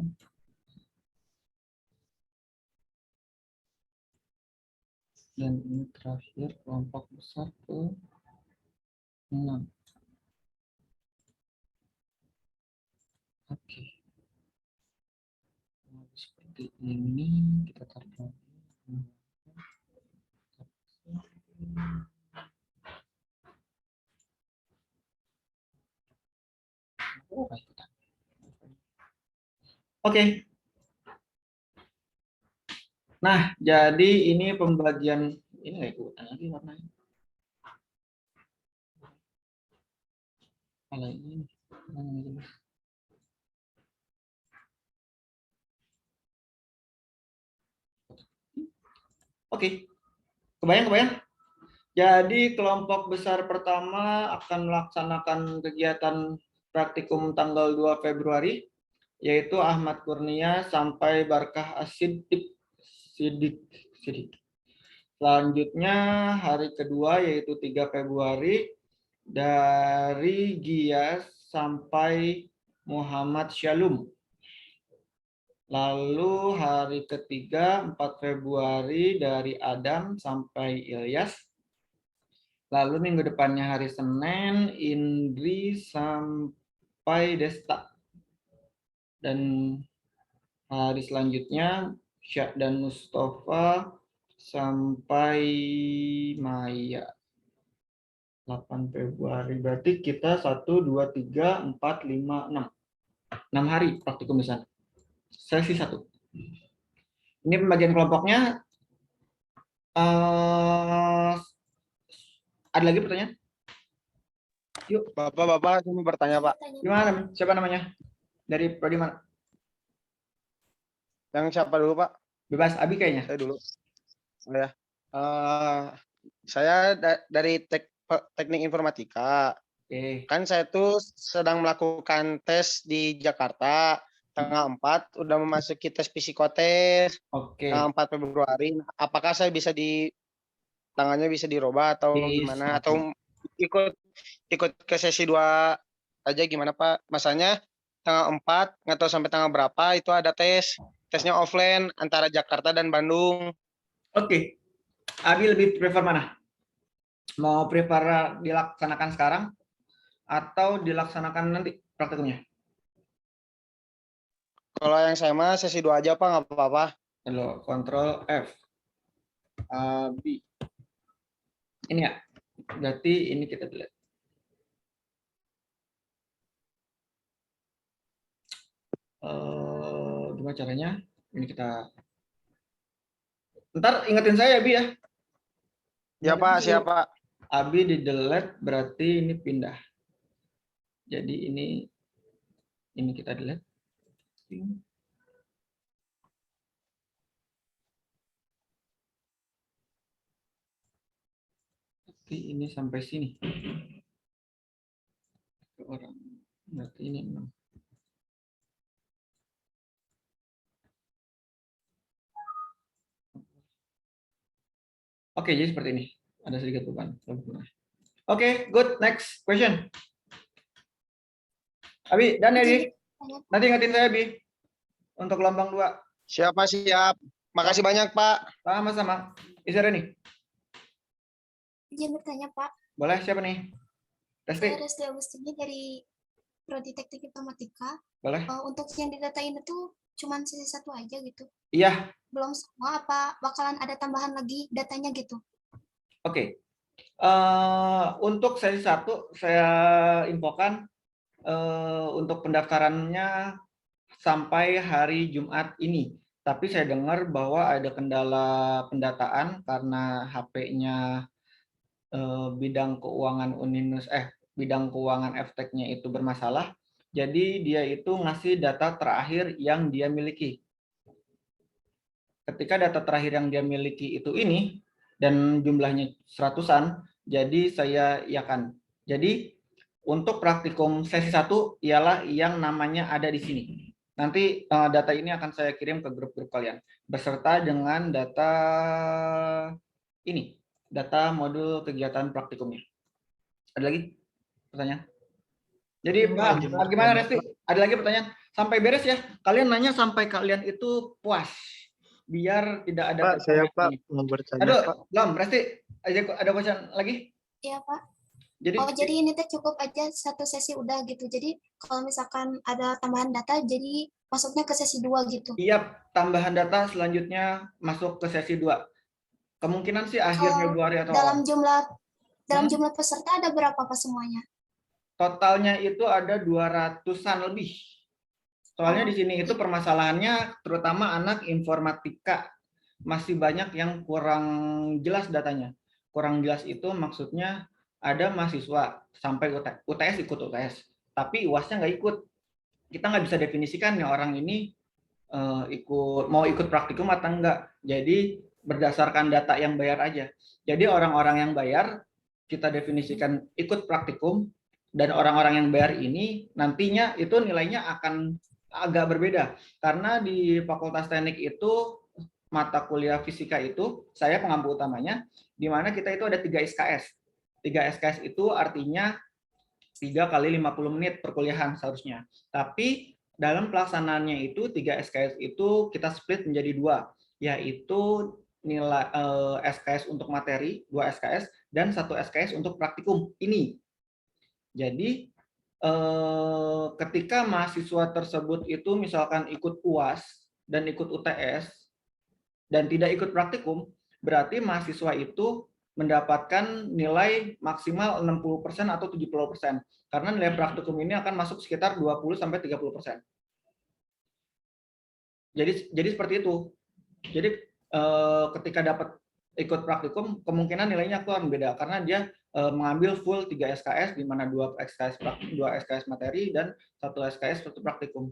dan ini terakhir kelompok besar ke-6. Oke. Nah, seperti ini kita tarik lagi. Oke. Nah, jadi ini pembagian ini nggak ikutan lagi warnanya. Kalau ini. Oke. Kebayang? Jadi kelompok besar pertama akan melaksanakan kegiatan praktikum tanggal 2 Februari, yaitu Ahmad Kurnia sampai Barkah Asidik. Selanjutnya hari kedua yaitu 3 Februari dari Gias sampai Muhammad Syalum. Lalu hari ketiga 4 Februari dari Adam sampai Ilyas. Lalu minggu depannya hari Senin Indri sampai Desta. Dan hari selanjutnya Syak dan Mustafa sampai Maya. 8 Februari. Berarti kita 1, 2, 3, 4, 5, 6. 6 hari praktikum di sana. Sesi 1. Ini pembagian kelompoknya. Ada lagi pertanyaan? Yuk. Bapak, saya mau bertanya, Pak. Gimana? Siapa namanya? Dari prodi mana? Yang siapa dulu, Pak? Bebas, Abi kayaknya. Saya dulu. Oh, ya. Saya dari teknik informatika. Oke. Kan saya tuh sedang melakukan tes di Jakarta. Tanggal 4 udah memasuki tes psikotes. Oke. Tanggal 4 Februari. Apakah saya bisa tangannya bisa dirubah atau gimana? Atau ikut ke sesi 2 aja gimana, Pak? Masanya tanggal 4 nggak tahu sampai tanggal berapa itu ada tesnya offline antara Jakarta dan Bandung. Oke. Abi lebih prefer mana? Mau prefer dilaksanakan sekarang atau dilaksanakan nanti praktikumnya? Kalau yang saya mah sesi 2 aja, Pak, nggak apa-apa. Lalu Ctrl F. B. Ini ya. Berarti ini kita delete. Gimana caranya? Ini kita. Ntar ingetin saya, Bi ya. Ya Pak, siapa? Abi di delete berarti ini pindah. Jadi ini kita delete. Tapi ini sampai sini. Orang berarti ini 6. Oke, jadi seperti ini. Ada sedikit perubahan. Oke, good. Next question. Abi, dan Edi. Nanti ingetin saya, Abi. Untuk gelombang 2. Siapa siap? Makasih banyak Pak. Sama-sama. Isara nih. Izin bertanya Pak. Boleh, siapa nih? Saya Resti Agustini dari Prodi Teknik Informatika. Boleh. Untuk yang didatain itu cuma sesi 1 aja gitu. Iya. Belum semua, apa bakalan ada tambahan lagi datanya gitu? Oke. Untuk sesi 1 saya infokan untuk pendaftarannya sampai hari Jumat ini. Tapi saya dengar bahwa ada kendala pendataan karena HP-nya bidang keuangan bidang keuangan FTech-nya itu bermasalah. Jadi dia itu ngasih data terakhir yang dia miliki. Ketika data terakhir yang dia miliki itu ini dan jumlahnya 100-an, jadi saya iakan. Jadi untuk praktikum sesi 1 ialah yang namanya ada di sini. Nanti data ini akan saya kirim ke grup-grup kalian beserta dengan data ini, data modul kegiatan praktikumnya. Ada lagi pertanyaan? Jadi gimana Resti? Ada lagi pertanyaan? Sampai beres ya. Kalian nanya sampai kalian itu puas. Biar tidak ada. Pak, saya Pak mau bertanya. Aduh, Pak. belum. Resti, ada pertanyaan lagi? Iya Pak. Jadi, jadi ini teh cukup aja 1 sesi udah gitu. Jadi kalau misalkan ada tambahan data, jadi masuknya ke sesi 2 gitu. Iya, tambahan data selanjutnya masuk ke sesi 2. Kemungkinan sih akhir Februari atau dalam jumlah peserta ada berapa Pak semuanya? Totalnya itu ada 200-an lebih. Soalnya di sini itu permasalahannya terutama anak informatika masih banyak yang kurang jelas datanya. Kurang jelas itu maksudnya ada mahasiswa sampai UTS ikut UTS, tapi UASnya nggak ikut. Kita nggak bisa definisikan nih orang ini mau ikut praktikum atau enggak. Jadi berdasarkan data yang bayar aja. Jadi orang-orang yang bayar kita definisikan ikut praktikum, dan orang-orang yang bayar ini nantinya itu nilainya akan agak berbeda. Karena di Fakultas Teknik itu mata kuliah fisika itu saya pengampu utamanya, di mana kita itu ada 3 SKS. 3 SKS itu artinya 3 kali 50 menit perkuliahan seharusnya. Tapi dalam pelaksanaannya itu 3 SKS itu kita split menjadi 2, yaitu nilai SKS untuk materi 2 SKS dan 1 SKS untuk praktikum ini. Jadi ketika mahasiswa tersebut itu misalkan ikut UAS dan ikut UTS dan tidak ikut praktikum, berarti mahasiswa itu mendapatkan nilai maksimal 60% atau 70%. Karena nilai praktikum ini akan masuk sekitar 20-30%. Jadi seperti itu. Jadi ketika dapat ikut praktikum, kemungkinan nilainya akan beda karena dia mengambil full 3 SKS, di mana 2 SKS praktikum, 2 SKS materi, dan 1 SKS untuk praktikum.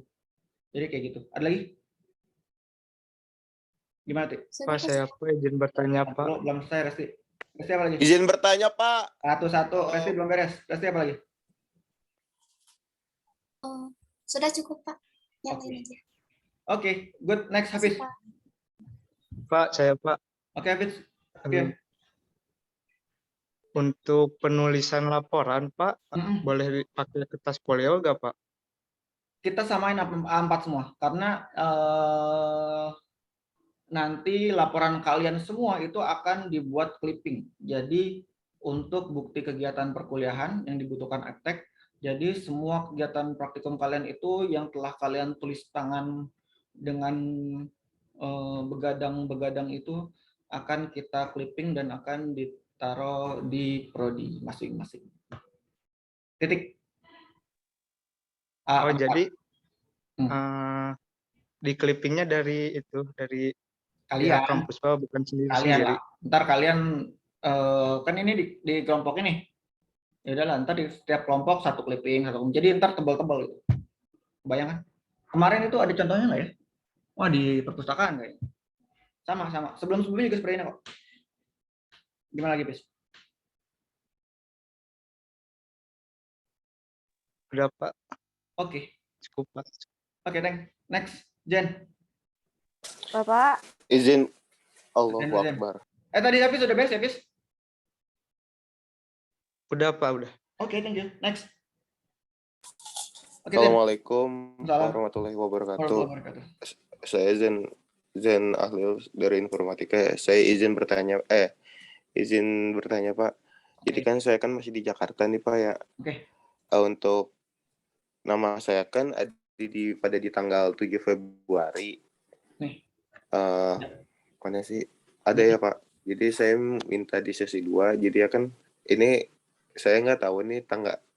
Jadi kayak gitu. Ada lagi? Gimana, Tik? Pak, saya izin bertanya, Pak. Belum selesai, Resti. Resti apa lagi? Izin bertanya, Pak. Satu-satu. Resti belum beres. Resti apa lagi? Sudah cukup, Pak. Yang lain aja. Oke, good. Next, Hafiz. Pak, saya Pak. Oke, Hafiz. Oke. Untuk penulisan laporan, Pak, boleh pakai kertas folio nggak, Pak? Kita samain A4 semua, karena nanti laporan kalian semua itu akan dibuat clipping. Jadi untuk bukti kegiatan perkuliahan yang dibutuhkan FTech, jadi semua kegiatan praktikum kalian itu yang telah kalian tulis tangan dengan begadang-begadang itu akan kita clipping dan akan ditaruh di prodi masing-masing. Titik. Oh, jadi di clippingnya dari kalian pihak kampus Pak, bukan kalian sendiri. lah. Ntar kalian kan ini di kelompok ini. Ya udahlah, ntar di setiap kelompok satu clipping, jadi ntar tebal-tebal itu. Bayangkan. Kemarin itu ada contohnya nggak ya? Wah, di perpustakaan kayaknya. Sama. Sebelum-sebelumnya juga seperti ini kok. Gimana lagi, Pis? Udah Pak, Oke. cukup Pak. Oke, thanks. Next, Jen. Bapak, Izin Allahu Jen. Akbar. Tadi tapi sudah beres ya, Pis? Udah Pak, udah. Oke, thank you. Next. Oke, Jen. Assalamualaikum Salam. warahmatullahi wabarakatuh. Warahmatullahi wabarakatuh. Saya Zen Ahlil dari informatika. Saya izin bertanya Pak. Jadi kan saya kan masih di Jakarta nih Pak ya. Oke. Untuk nama saya kan ada pada di tanggal 7 Februari. Nih. Mana sih? Ada ya Pak. Jadi saya minta di sesi 2. Jadi ya kan ini saya nggak tahu nih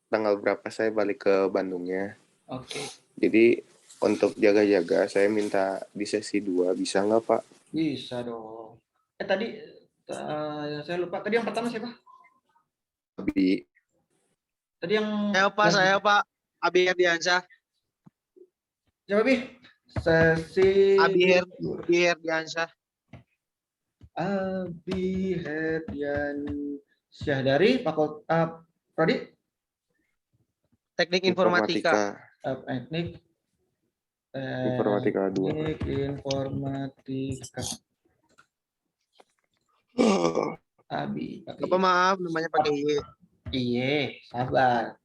tanggal berapa saya balik ke Bandungnya. Oke. Jadi untuk jaga-jaga saya minta di sesi 2, bisa nggak Pak? Bisa dong. Tadi saya lupa. Tadi yang pertama siapa? Abi. Tadi yang Saya Pak. Abi Herdiansyah. Siapa, Bi? Sesi Abi Herdiansyah. Abi Herdiansyah dari Fakultas Prodi Teknik Informatika. Teknik Informatika 2. Teknik Informatika. Abi. Apa maaf namanya pakai Y. Iya, sabar.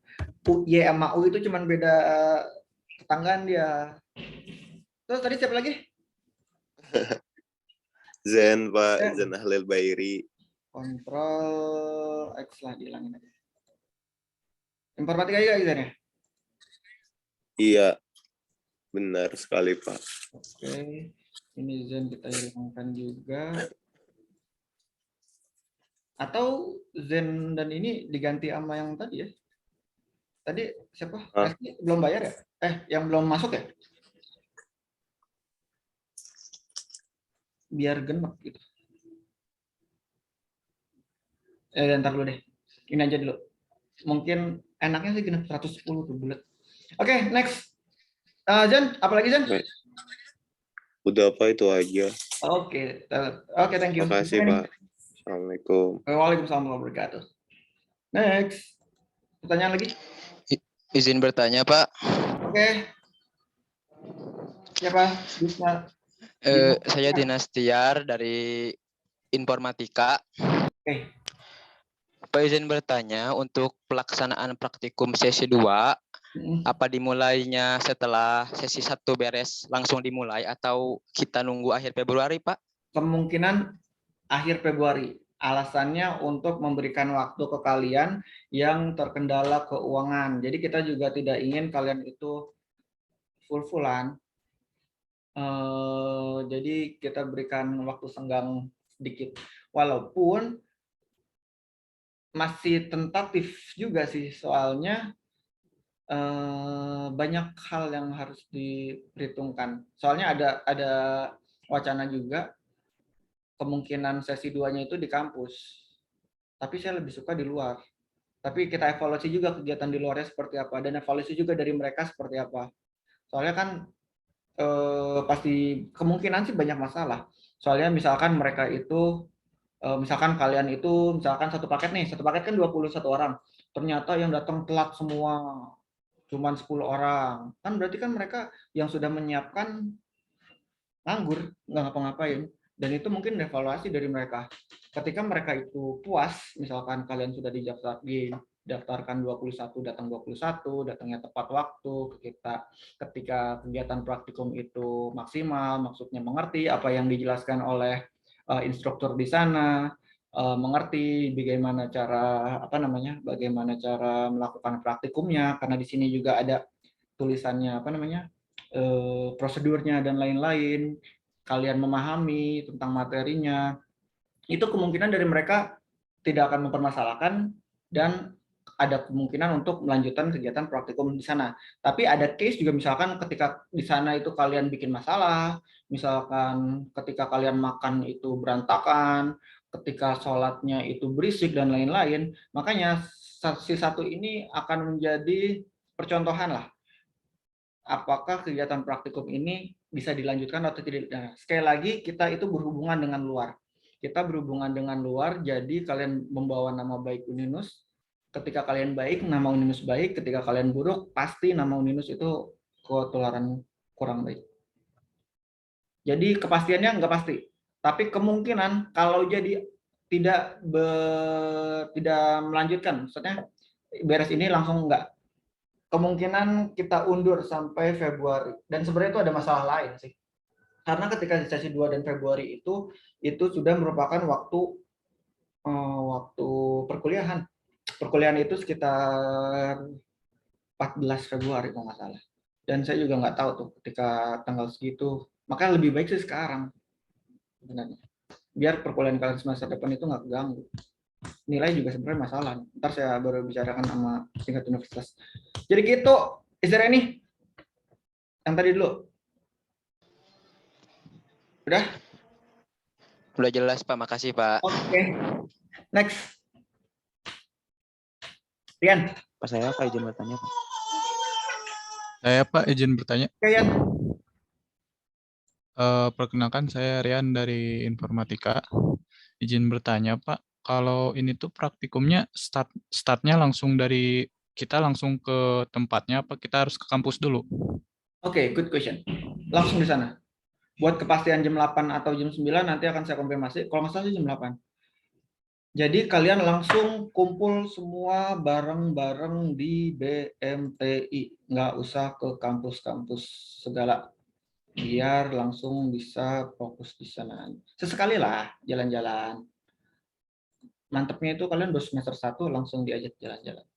Y sama U itu cuma beda tetanggaan dia. Terus tadi siapa lagi? Zen Pak, Zen Ahlil Bairi. Kontrol X lah, dihilangin aja. Informatika juga Zen ya? Iya, benar sekali Pak. Oke, ini Zen kita hilangkan juga. Atau Zen dan ini diganti sama yang tadi ya? Tadi siapa? Resti belum bayar ya? Yang belum masuk ya? Biar genap gitu. Ntar dulu deh. Ini aja dulu. Mungkin enaknya sih genap 110 tuh bulat. Oke, next. Zen, apa lagi Zen? Udah Pak, itu aja. Oke, thank you. Terima kasih Pak. Assalamualaikum. Waalaikumsalam warahmatullahi wabarakatuh. Next. Pertanyaan lagi? Izin bertanya, Pak. Oke. Siapa? Bisa. Saya Dinastiar dari Informatika. Oke. Pak, izin bertanya, untuk pelaksanaan praktikum sesi 2, apa dimulainya setelah sesi 1 beres langsung dimulai atau kita nunggu akhir Februari, Pak? Kemungkinan akhir Februari. Alasannya untuk memberikan waktu ke kalian yang terkendala keuangan. Jadi kita juga tidak ingin kalian itu full-fullan. Jadi kita berikan waktu senggang sedikit. Walaupun masih tentatif juga sih, soalnya banyak hal yang harus diperhitungkan. Soalnya ada wacana juga kemungkinan sesi 2-nya itu di kampus. Tapi saya lebih suka di luar. Tapi kita evaluasi juga kegiatan di luarnya seperti apa, dan evaluasi juga dari mereka seperti apa. Soalnya kan pasti kemungkinan sih banyak masalah. Soalnya misalkan mereka itu, misalkan kalian itu, misalkan satu paket kan 21 orang. Ternyata yang datang telat semua, cuman 10 orang. Kan berarti kan mereka yang sudah menyiapkan nganggur, nggak ngapa-ngapain. Dan itu mungkin evaluasi dari mereka. Ketika mereka itu puas, misalkan kalian sudah didaftarkan 21, datang 21, datangnya tepat waktu ke kita, ketika kegiatan praktikum itu maksimal, maksudnya mengerti apa yang dijelaskan oleh instruktur di sana, mengerti bagaimana cara bagaimana cara melakukan praktikumnya, karena di sini juga ada tulisannya prosedurnya dan lain-lain. kalian memahami tentang materinya, itu kemungkinan dari mereka tidak akan mempermasalahkan dan ada kemungkinan untuk melanjutkan kegiatan praktikum di sana. Tapi ada case juga misalkan ketika di sana itu kalian bikin masalah, misalkan ketika kalian makan itu berantakan, ketika sholatnya itu berisik dan lain-lain, makanya si satu ini akan menjadi percontohan lah. Apakah kegiatan praktikum ini bisa dilanjutkan atau tidak? Nah, sekali lagi kita itu berhubungan dengan luar. Kita berhubungan dengan luar, jadi kalian membawa nama baik Uninus. Ketika kalian baik, nama Uninus baik. Ketika kalian buruk, pasti nama Uninus itu ketularan kurang baik. Jadi kepastiannya nggak pasti. Tapi kemungkinan kalau jadi tidak melanjutkan, maksudnya beres ini langsung nggak. Kemungkinan kita undur sampai Februari. Dan sebenarnya itu ada masalah lain sih. Karena ketika di sesi 2 dan Februari itu sudah merupakan waktu perkuliahan. Perkuliahan itu sekitar 14 Februari kalau nggak salah. Dan saya juga nggak tahu tuh ketika tanggal segitu. Makanya lebih baik sih sekarang. Sebenarnya. Biar perkuliahan kalian semester depan itu nggak keganggu. Nilai juga sebenarnya masalah. Ntar saya baru bicarakan sama tingkat universitas. Jadi gitu, is there any? Yang tadi dulu. Udah? Udah jelas Pak, makasih Pak. Oke. Next. Rian. Pak, saya apa izin bertanya, Pak? Saya Pak izin bertanya. Rian. Perkenalkan saya Rian dari Informatika. Izin bertanya Pak, kalau ini tuh praktikumnya startnya langsung dari kita langsung ke tempatnya apa kita harus ke kampus dulu? Oke, good question. Langsung di sana. Buat kepastian jam 8 atau jam 9 nanti akan saya konfirmasi. Kalau nggak salah sih jam 8. Jadi kalian langsung kumpul semua bareng-bareng di BMTI. Nggak usah ke kampus-kampus segala. Biar langsung bisa fokus di sana. Sesekali lah jalan-jalan. Mantepnya itu kalian baru semester 1 langsung diajak jalan-jalan.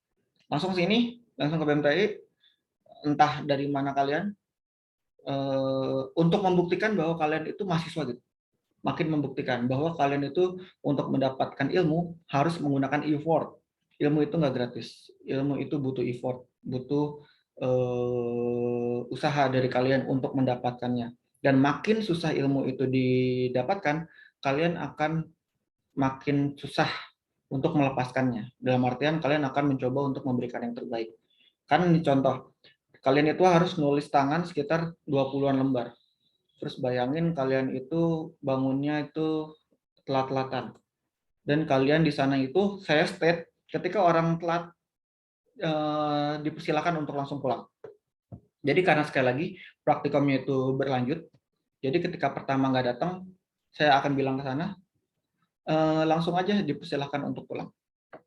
Langsung sini, langsung ke BMTI. Entah dari mana kalian. Untuk membuktikan bahwa kalian itu mahasiswa gitu. Makin membuktikan bahwa kalian itu untuk mendapatkan ilmu harus menggunakan effort. Ilmu itu nggak gratis. Ilmu itu butuh effort, butuh usaha dari kalian untuk mendapatkannya. Dan makin susah ilmu itu didapatkan, kalian akan makin susah untuk melepaskannya. Dalam artian kalian akan mencoba untuk memberikan yang terbaik. Kan ini contoh, kalian itu harus nulis tangan sekitar 20-an lembar. Terus bayangin kalian itu bangunnya itu telat-telatan. Dan kalian di sana itu, saya state, ketika orang telat, dipersilakan untuk langsung pulang. Jadi karena sekali lagi, praktikumnya itu berlanjut, jadi ketika pertama nggak datang, saya akan bilang ke sana, langsung aja dipersilakan untuk pulang.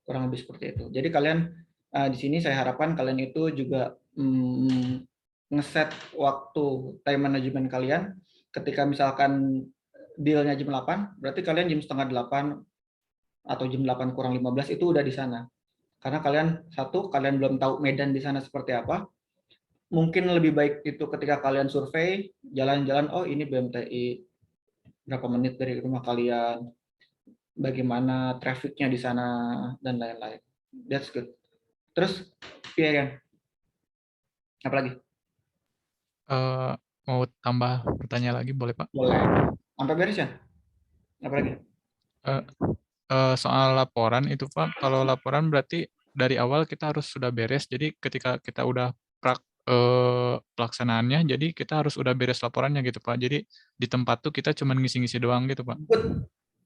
Kurang lebih seperti itu. Jadi kalian, di sini saya harapkan kalian itu juga ngeset waktu time management kalian. Ketika misalkan deal-nya jam 8, berarti kalian jam setengah 8 atau jam 8 kurang 15 itu udah di sana. Karena kalian kalian belum tahu medan di sana seperti apa. Mungkin lebih baik itu ketika kalian survei, jalan-jalan, oh ini BMTI, berapa menit dari rumah kalian, bagaimana trafficnya di sana, dan lain-lain. That's good. Terus, Pian, apa lagi? Mau tambah pertanyaan lagi boleh Pak? Boleh. Sampai beres ya? Apa lagi? Soal laporan itu Pak, kalau laporan berarti dari awal kita harus sudah beres, jadi ketika kita udah pelaksanaannya, jadi kita harus udah beres laporannya gitu Pak. Jadi di tempat tuh kita cuma ngisi-ngisi doang gitu Pak.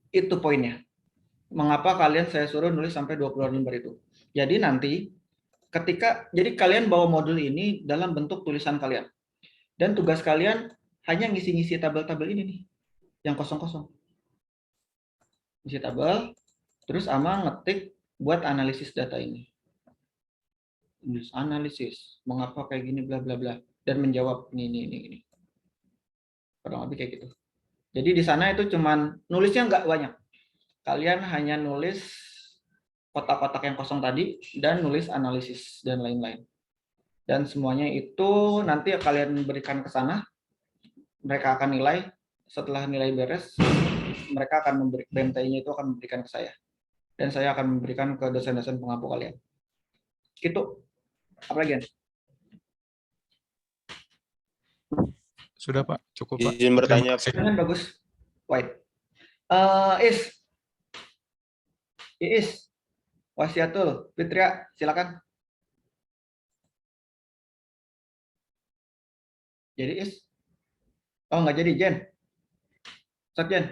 Itu poinnya. Mengapa kalian saya suruh nulis sampai 20 lembar itu? Jadi nanti jadi kalian bawa modul ini dalam bentuk tulisan kalian. Dan tugas kalian hanya ngisi-ngisi tabel-tabel ini nih, yang kosong-kosong. Ngisi tabel, terus sama ngetik buat analisis data ini. Analisis, mengapa kayak gini, bla bla bla, dan menjawab ini. Kurang lebih kayak gitu. Jadi di sana itu cuman nulisnya nggak banyak. Kalian hanya nulis kotak-kotak yang kosong tadi dan nulis analisis dan lain-lain. Dan semuanya itu nanti kalian berikan ke sana, mereka akan nilai setelah nilai beres, mereka akan memberi BMTI-nya itu akan memberikan ke saya. Dan saya akan memberikan ke dosen-dosen pengampu kalian. Gitu. Apa lagi? Sudah Pak, cukup Pak. Izin bertanya. Pertanyaan bagus. White. Iis. Wasiatul. Fitria, silakan. Jadi Is? Oh, nggak jadi, Jen. Ustaz Jen.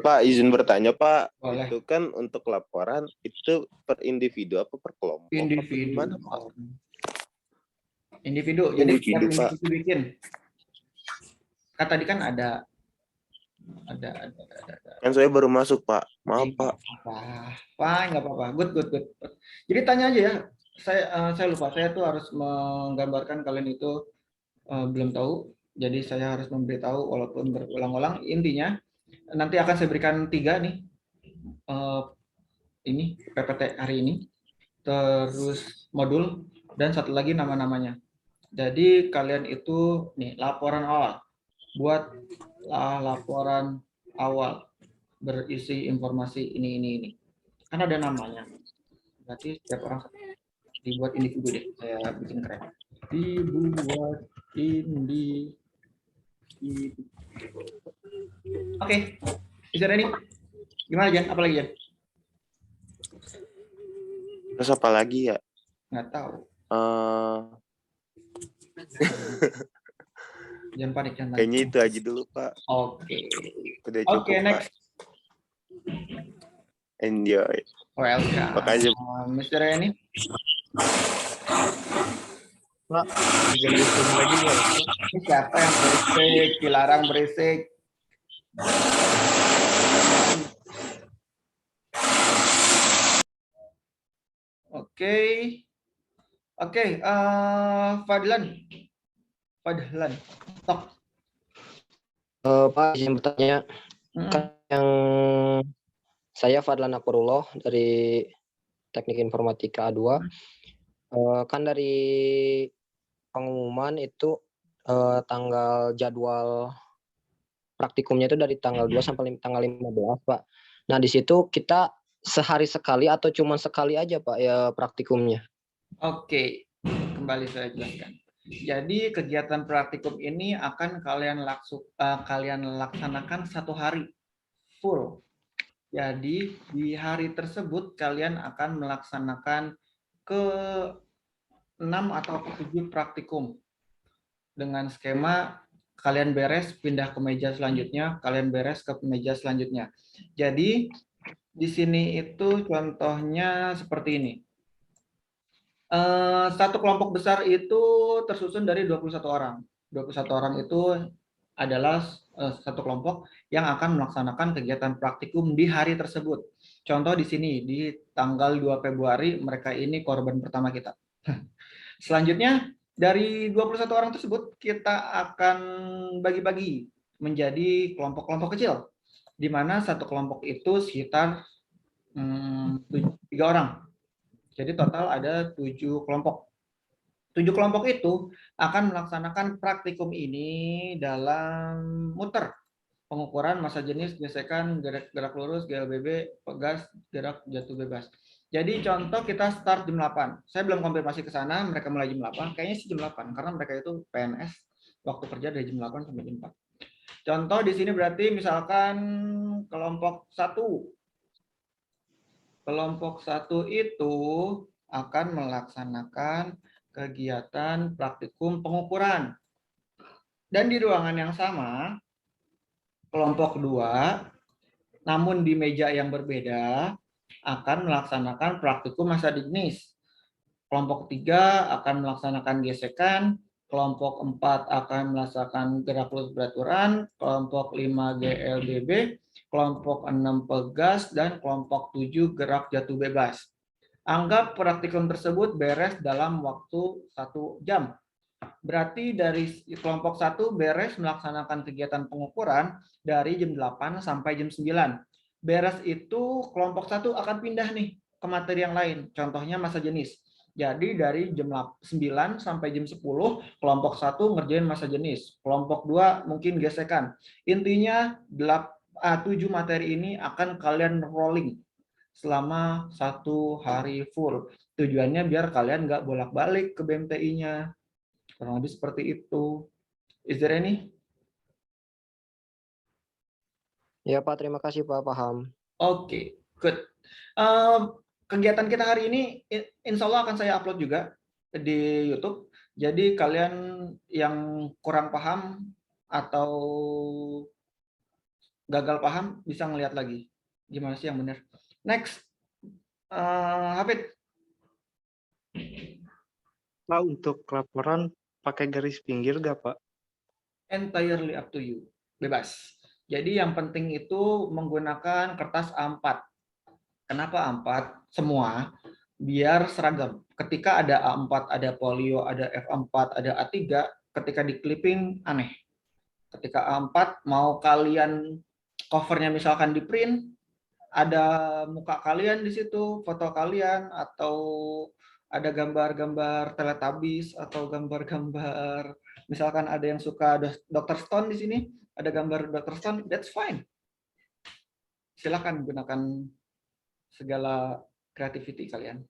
Pak, izin bertanya Pak. Boleh. Itu kan untuk laporan itu per individu apa per kelompok? Individu. Gimana, Pak? Individu. Jadi Individu, setiap Pak. individu bikin. Kan tadi kan ada. Kan saya baru masuk Pak. Maaf Pak. Nggak apa-apa. Good. Jadi tanya aja ya. Saya lupa. Saya tuh harus menggambarkan kalian itu belum tahu. Jadi saya harus memberitahu walaupun berulang-ulang. Intinya nanti akan saya berikan 3 nih. Ini PPT hari ini. Terus modul dan satu lagi nama-namanya. Jadi kalian itu nih laporan awal. Buatlah laporan awal berisi informasi ini. Kan ada namanya. Berarti setiap orang dibuat individu deh. Saya bikin keren. Dibuat individu. Oke. Bisa ini. Gimana Jan? Apa lagi Jan? Terus apa lagi ya? Nggak tahu. Jangan panik. Kayaknya itu aja dulu Pak. Oke. Udah cukup Oke, next. Pak. Enjoy. Welcome. Makasih. Mr. Reni. Pak, dijelasin lagi ya. Ini siapa yang berisik? Dilarang berisik. Oke. Fadlan. Tok. Pak, izin bertanya. Kan yang saya Fadlan Akurullah dari Teknik Informatika A2. Kan dari pengumuman itu tanggal jadwal praktikumnya itu dari tanggal 2 sampai tanggal 15, Pak. Nah, di situ kita sehari sekali atau cuma sekali aja, Pak, ya praktikumnya? Oke, kembali saya jelaskan. Jadi kegiatan praktikum ini akan kalian laksanakan 1 hari full. Jadi di hari tersebut kalian akan melaksanakan ke 6 atau 7 praktikum dengan skema kalian beres pindah ke meja selanjutnya, kalian beres ke meja selanjutnya. Jadi di sini itu contohnya seperti ini. Satu kelompok besar itu tersusun dari 21 orang. 21 orang itu adalah satu kelompok yang akan melaksanakan kegiatan praktikum di hari tersebut. Contoh di sini, di tanggal 2 Februari, mereka ini korban pertama kita. Selanjutnya, dari 21 orang tersebut, kita akan bagi-bagi menjadi kelompok-kelompok kecil, di mana satu kelompok itu sekitar 3 orang. Jadi total ada 7 kelompok. 7 kelompok itu akan melaksanakan praktikum ini dalam muter. Pengukuran massa jenis, gesekan, gerak lurus, GLBB, pegas, gerak jatuh bebas. Jadi contoh kita start jam 8. Saya belum konfirmasi ke sana, mereka mulai jam 8. Kayaknya sih jam 8, karena mereka itu PNS, waktu kerja dari jam 8 sampai jam 4. Contoh di sini berarti misalkan kelompok 1. Kelompok 1 itu akan melaksanakan kegiatan praktikum pengukuran. Dan di ruangan yang sama, kelompok 2, namun di meja yang berbeda, akan melaksanakan praktikum massa jenis. Kelompok 3 akan melaksanakan gesekan, kelompok 4 akan melaksanakan gerak lurus beraturan, kelompok 5 GLBB, kelompok 6 pegas, dan kelompok 7 gerak jatuh bebas. Anggap praktikum tersebut beres dalam waktu 1 jam. Berarti dari kelompok 1 beres melaksanakan kegiatan pengukuran dari jam 8 sampai jam 9. Beres itu kelompok 1 akan pindah nih ke materi yang lain. Contohnya massa jenis. Jadi dari jam 9 sampai jam 10, kelompok 1 ngerjain masa jenis, kelompok 2 mungkin gesekan. Intinya 7 materi ini akan kalian rolling selama 1 hari full. Tujuannya biar kalian nggak bolak-balik ke BMTI-nya. Kurang lebih seperti itu. Is there any? Ya Pak, terima kasih Pak, paham. Oke, good. Kegiatan kita hari ini insya Allah akan saya upload juga di YouTube. Jadi kalian yang kurang paham atau gagal paham bisa ngeliat lagi gimana sih yang benar. Next, Hafid. Pak, untuk laporan pakai garis pinggir gak Pak? Entirely up to you, bebas. Jadi yang penting itu menggunakan kertas A4. Kenapa A4 semua? Biar seragam. Ketika ada A4, ada polio, ada F4, ada A3, ketika di clipping aneh. Ketika A4 mau kalian covernya misalkan di print, ada muka kalian di situ, foto kalian, atau ada gambar-gambar Teletubbies atau gambar-gambar misalkan ada yang suka Dr. Stone di sini, ada gambar Dr. Stone, that's fine. Silakan gunakan segala creativity kalian.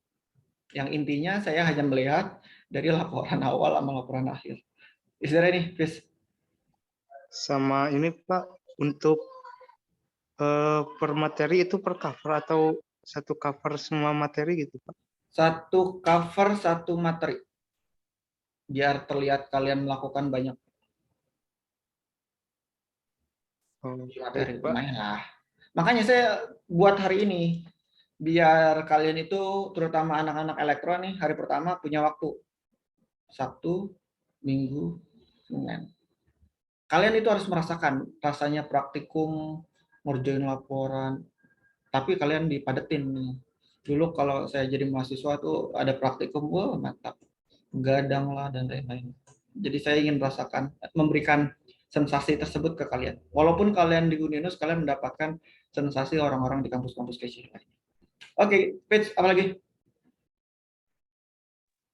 Yang intinya saya hanya melihat dari laporan awal sama laporan akhir. Is there any, please? Sama ini Pak, untuk per materi itu per cover atau satu cover semua materi gitu Pak? Satu cover, satu materi. Biar terlihat kalian melakukan banyak materi. Lumayan lah. Makanya saya buat hari ini. Biar kalian itu, terutama anak-anak elektro nih, hari pertama punya waktu. Sabtu, Minggu, Senin. Kalian itu harus merasakan rasanya praktikum, ngerjain laporan, tapi kalian dipadetin. Dulu kalau saya jadi mahasiswa tuh ada praktikum, wah mantap. Gadang lah dan lain-lain. Jadi saya ingin merasakan, memberikan sensasi tersebut ke kalian. Walaupun kalian di Uninus, kalian mendapatkan sensasi orang-orang di kampus-kampus kecil lainnya. Oke, Pits, apa lagi?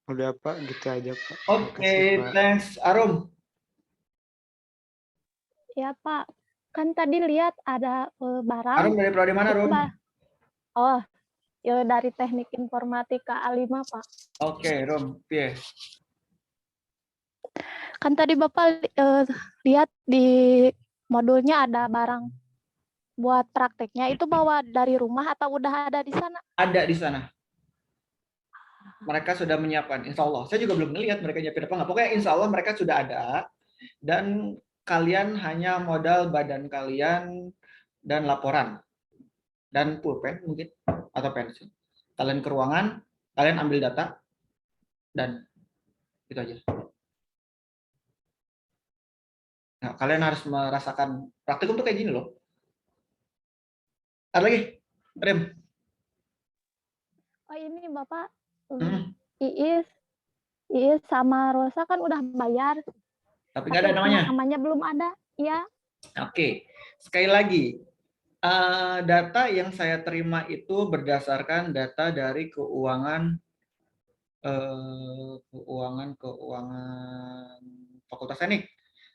Udah Pak, gitu aja Pak. Oke, thanks. Arum. Ya Pak, kan tadi lihat ada barang. Arum dari prodi mana, Arum? Oh, ya dari Teknik Informatika A5 Pak. Oke, Rum, piye? Kan tadi Bapak lihat di modulnya ada barang buat prakteknya, itu bawa dari rumah atau udah ada di sana? Ada di sana. Mereka sudah menyiapkan, insya Allah. Saya juga belum melihat mereka nyiapin apa nggak. Pokoknya insya Allah mereka sudah ada. Dan kalian hanya modal badan kalian dan laporan. Dan pulpen mungkin, atau pensil. Kalian ke ruangan, kalian ambil data, dan itu aja. Nah, kalian harus merasakan praktikum tuh kayak gini loh. Ada lagi, Rem? Oh ini Bapak, Iis sama Rosa kan udah bayar. Tapi nggak ada namanya? Namanya belum ada, ya. Oke, sekali lagi. Data yang saya terima itu berdasarkan data dari keuangan Fakultas Teknik,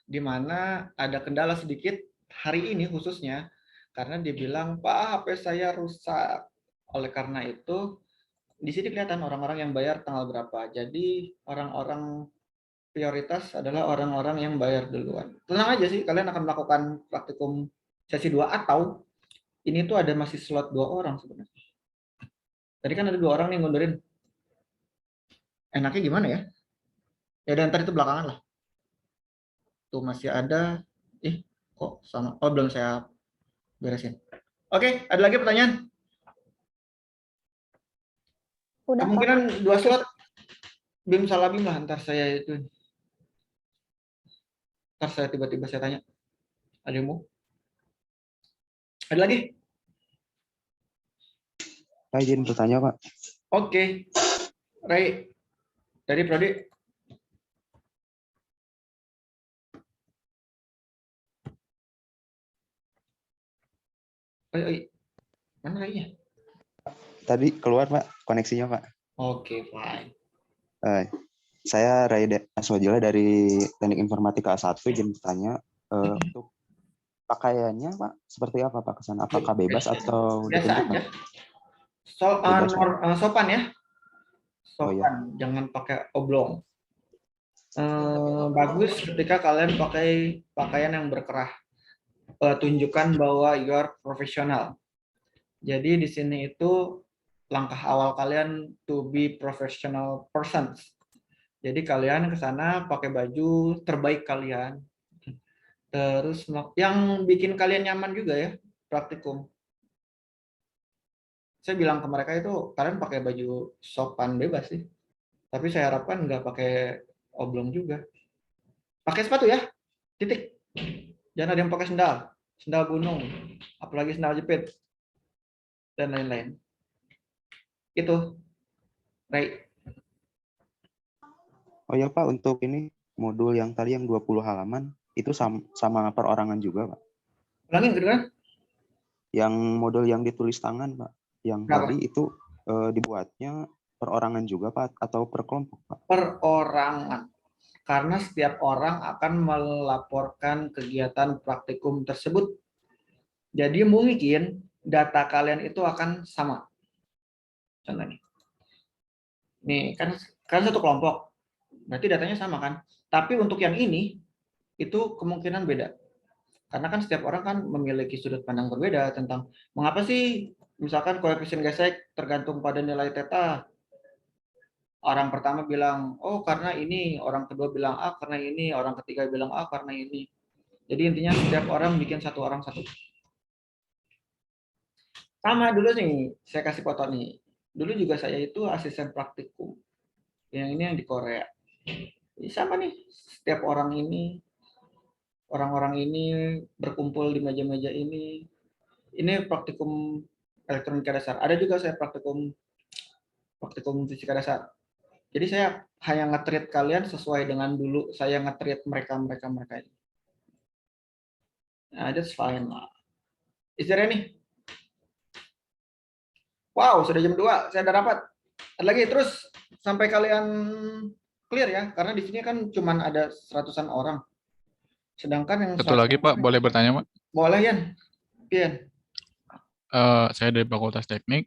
di mana ada kendala sedikit hari ini khususnya karena dibilang Pak HP saya rusak. Oleh karena itu di sini kelihatan orang-orang yang bayar tanggal berapa. Jadi orang-orang prioritas adalah orang-orang yang bayar duluan. Tenang aja sih, kalian akan melakukan praktikum sesi 2 atau ini tuh ada masih slot 2 orang sebenarnya. Tadi kan ada 2 orang nih ngundurin. Enaknya gimana ya? Ya dan ntar itu belakangan lah. Tuh masih ada. Kok sama? Oh belum saya beresin. Oke, ada lagi pertanyaan? Udah, kemungkinan 2 slot. Bim salah bim lah ntar saya itu. Ntar saya tiba-tiba saya tanya. Ada yang mau? Ada lagi? Pak, izin bertanya, Pak. Oke. Ray, dari Prodi. Mana Ray-nya? Tadi keluar, Pak, koneksinya, Pak. Oke, fine. Saya Raida Aswajila dari Teknik Informatika A1, izin bertanya, untuk pakaiannya Pak seperti apa Pak kesan? Apakah bebas atau biasa dituntut aja. Pak? Bebas, Pak. Sopan ya. Oh, iya. Sopan, jangan pakai oblong. Bagus ketika kalian pakai pakaian yang berkerah. Tunjukkan bahwa you are profesional. Jadi di sini itu langkah awal kalian to be professional persons. Jadi kalian ke sana pakai baju terbaik kalian. Terus yang bikin kalian nyaman juga ya, praktikum. Saya bilang ke mereka itu kalian pakai baju sopan bebas sih. Tapi saya harapkan nggak pakai oblong juga. Pakai sepatu ya, titik. Jangan ada yang pakai sendal gunung, apalagi sendal jepit, dan lain-lain. Itu, Ray. Oh ya Pak, untuk ini modul yang tadi yang 20 halaman, itu sama perorangan juga Pak? Ulangin kan? Yang modul yang ditulis tangan Pak, yang Kenapa? tadi itu dibuatnya perorangan juga Pak, atau per kelompok Pak? Perorangan. Karena setiap orang akan melaporkan kegiatan praktikum tersebut. Jadi mungkin data kalian itu akan sama. Contohnya. Nih, kan satu kelompok. Berarti datanya sama kan? Tapi untuk yang ini, itu kemungkinan beda. Karena kan setiap orang kan memiliki sudut pandang berbeda tentang mengapa sih misalkan koefisien gesek tergantung pada nilai theta. Orang pertama bilang, oh karena ini, orang kedua bilang A karena ini, orang ketiga bilang A karena ini. Jadi intinya setiap orang bikin satu orang satu. Sama dulu nih, saya kasih foto nih. Dulu juga saya itu asisten praktikum. Yang ini yang di Korea. Sama nih, setiap orang ini, orang-orang ini berkumpul di meja-meja ini. Ini praktikum elektronika dasar. Ada juga saya praktikum fisika dasar. Jadi saya hanya nge-treat kalian sesuai dengan dulu saya nge-treat mereka ini. Nah, that's fine lah. Is there any? Wow, sudah jam 2, saya udah rapat. Ada lagi terus sampai kalian clear ya, karena di sini kan cuma ada 100-an orang. Sedangkan yang Satu lagi Pak, boleh bertanya Pak? Boleh Yan. Saya dari Fakultas Teknik.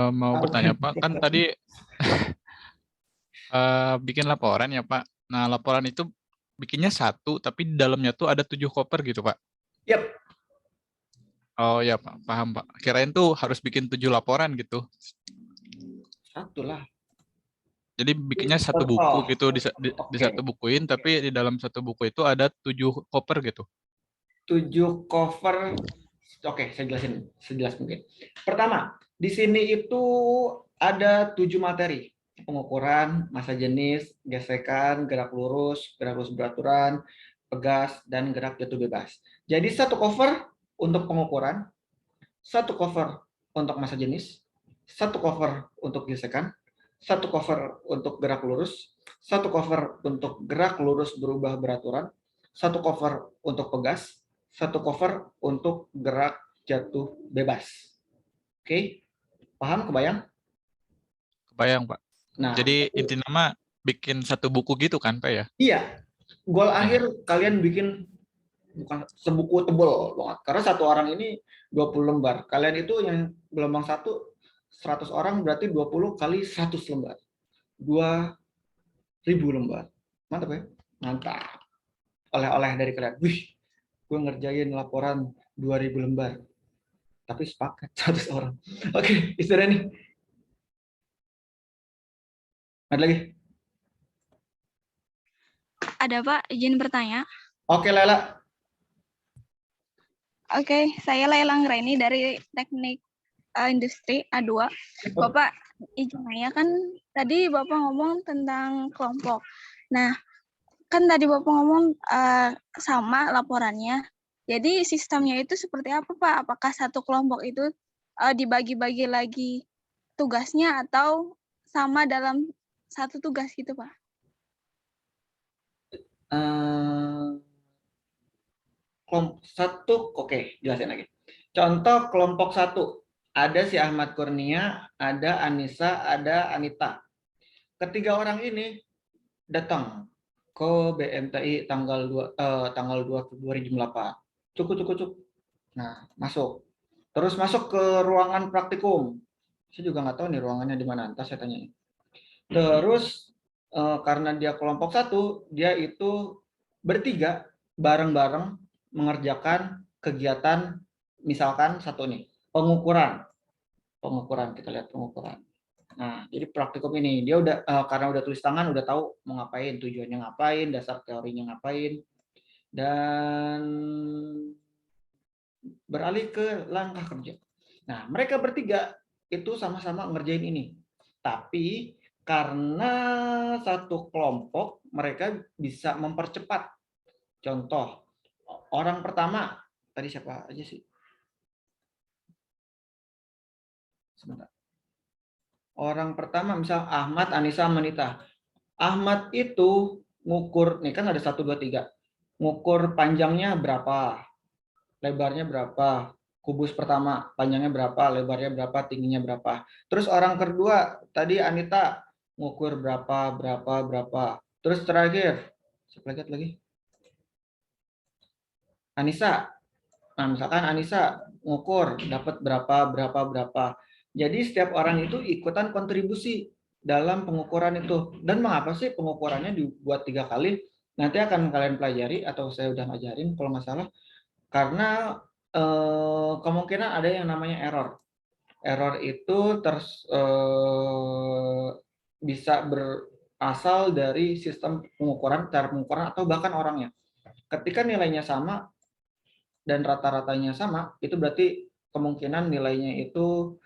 Mau bertanya Pak, kan tadi bikin laporan ya Pak. Nah laporan itu bikinnya satu, tapi di dalamnya tuh ada 7 koper gitu Pak. Yap. Oh ya Pak, paham Pak. Kirain tuh harus bikin 7 laporan gitu. Satu lah. Jadi bikinnya satu buku gitu, di satu bukuin, tapi di dalam satu buku itu ada 7 koper gitu. 7 cover. Oke, saya jelasin sejelas mungkin. Pertama, di sini itu ada 7 materi. Pengukuran, massa jenis, gesekan, gerak lurus beraturan, pegas, dan gerak jatuh bebas. Jadi satu cover untuk pengukuran, satu cover untuk massa jenis, satu cover untuk gesekan, satu cover untuk gerak lurus, satu cover untuk gerak lurus berubah beraturan, satu cover untuk pegas, satu cover untuk gerak jatuh bebas. Oke, paham? Kebayang? Kebayang Pak. Nah, jadi intinya mah bikin satu buku gitu kan Pak ya? Iya, goal akhir kalian bikin bukan sebuku tebal banget. Karena satu orang ini 20 lembar. Kalian itu yang gelombang 1, 100 orang berarti 20 kali 100 lembar. 2.000 lembar. Mantap ya? Mantap. Oleh-oleh dari kalian. Wih, gue ngerjain laporan 2.000 lembar. Tapi sepakat 100 orang. Oke, istirahat nih. Ada lagi? Ada Pak, izin bertanya. Oke, Lela. Oke, saya Lela Ngeraini dari Teknik Industri A2. Bapak, izin nanya kan tadi Bapak ngomong tentang kelompok. Nah, kan tadi Bapak ngomong sama laporannya. Jadi sistemnya itu seperti apa Pak? Apakah satu kelompok itu dibagi-bagi lagi tugasnya atau sama dalam satu tugas gitu Pak? Kelompok 1, oke, jelasin lagi. Contoh kelompok 1, ada si Ahmad Kurnia, ada Anissa, ada Anita. ketiga orang ini datang ke BMTI tanggal 2 Februari jam 8. Cuk. Nah, masuk. Terus masuk ke ruangan praktikum. Saya juga nggak tahu nih ruangannya di mana, entar saya tanyain. Terus karena dia kelompok 1, dia itu bertiga bareng-bareng mengerjakan kegiatan, misalkan satu nih, pengukuran. Kita lihat pengukuran. Nah, jadi praktikum ini dia udah karena udah tulis tangan, udah tahu mau ngapain, tujuannya ngapain, dasar teorinya ngapain, dan beralih ke langkah kerja. Nah, mereka bertiga itu sama-sama ngerjain ini. Tapi karena satu kelompok, mereka bisa mempercepat. Contoh, orang pertama, tadi siapa aja sih? Sebentar. Orang pertama misal Ahmad, Anissa, Manita. Ahmad itu ngukur, nih kan ada 1, 2, 3. Ngukur panjangnya berapa, lebarnya berapa. Kubus pertama, panjangnya berapa, lebarnya berapa, tingginya berapa. Terus orang kedua, tadi Anita, ngukur berapa. Terus terakhir, siapa lagi? Anissa. Nah, misalkan Anissa ngukur dapat berapa. Jadi setiap orang itu ikutan kontribusi dalam pengukuran itu. Dan mengapa sih pengukurannya dibuat 3 kali? Nanti akan kalian pelajari atau saya udah ngajarin kalau nggak salah. Karena kemungkinan ada yang namanya error. Error itu bisa berasal dari sistem pengukuran, cara pengukuran atau bahkan orangnya. Ketika nilainya sama dan rata-ratanya sama, itu berarti kemungkinan nilainya itu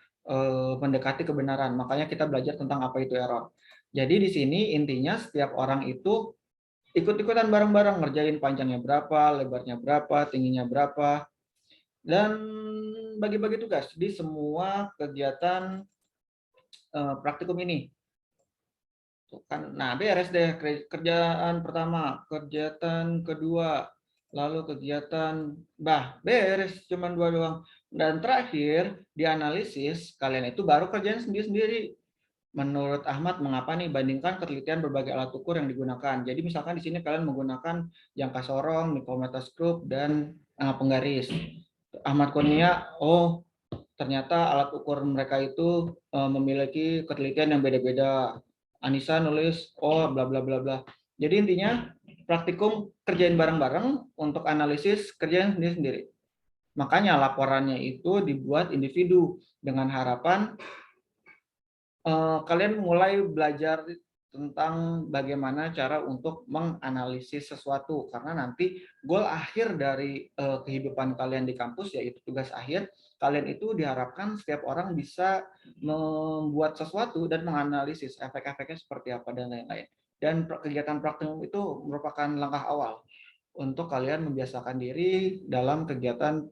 mendekati kebenaran. Makanya kita belajar tentang apa itu error. Jadi di sini intinya setiap orang itu ikut-ikutan bareng-bareng ngerjain panjangnya berapa, lebarnya berapa, tingginya berapa, dan bagi-bagi tugas di semua kegiatan praktikum ini. Nah, beres deh kerjaan pertama, kegiatan kedua, lalu kegiatan beres, cuman 2 doang. Dan terakhir dianalisis, kalian itu baru kerjaan sendiri-sendiri. Menurut Ahmad, mengapa nih bandingkan penelitian berbagai alat ukur yang digunakan. Jadi misalkan di sini kalian menggunakan jangka sorong, micrometerscope, dan penggaris. Ahmad Kurnia, ternyata alat ukur mereka itu memiliki ketelitian yang beda-beda. Anissa nulis, bla bla bla bla. Jadi intinya praktikum kerjain bareng-bareng untuk analisis kerjaan sendiri-sendiri. Makanya laporannya itu dibuat individu dengan harapan kalian mulai belajar tentang bagaimana cara untuk menganalisis sesuatu, karena nanti goal akhir dari kehidupan kalian di kampus yaitu tugas akhir, kalian itu diharapkan setiap orang bisa membuat sesuatu dan menganalisis efek-efeknya seperti apa dan lain-lain. Dan kegiatan praktikum itu merupakan langkah awal untuk kalian membiasakan diri dalam kegiatan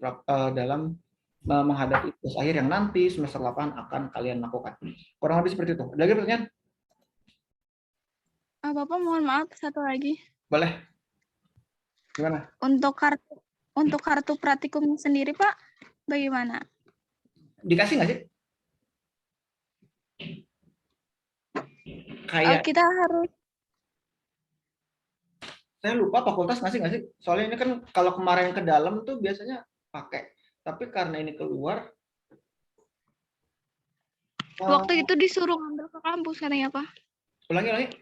dalam menghadapi tugas akhir yang nanti semester 8 akan kalian lakukan. Kurang lebih seperti itu. Ada lagi pertanyaan? Bapak mohon maaf, satu lagi. Boleh. Gimana? Untuk kartu praktikum sendiri, Pak, bagaimana? Dikasih nggak sih? Kayak kita harus. Saya lupa fakultas ngasih nggak sih? Soalnya ini kan kalau kemarin ke dalam tuh biasanya pakai. Tapi karena ini keluar. Waktu itu disuruh ngambil ke kampus katanya, Pak. Ulangi.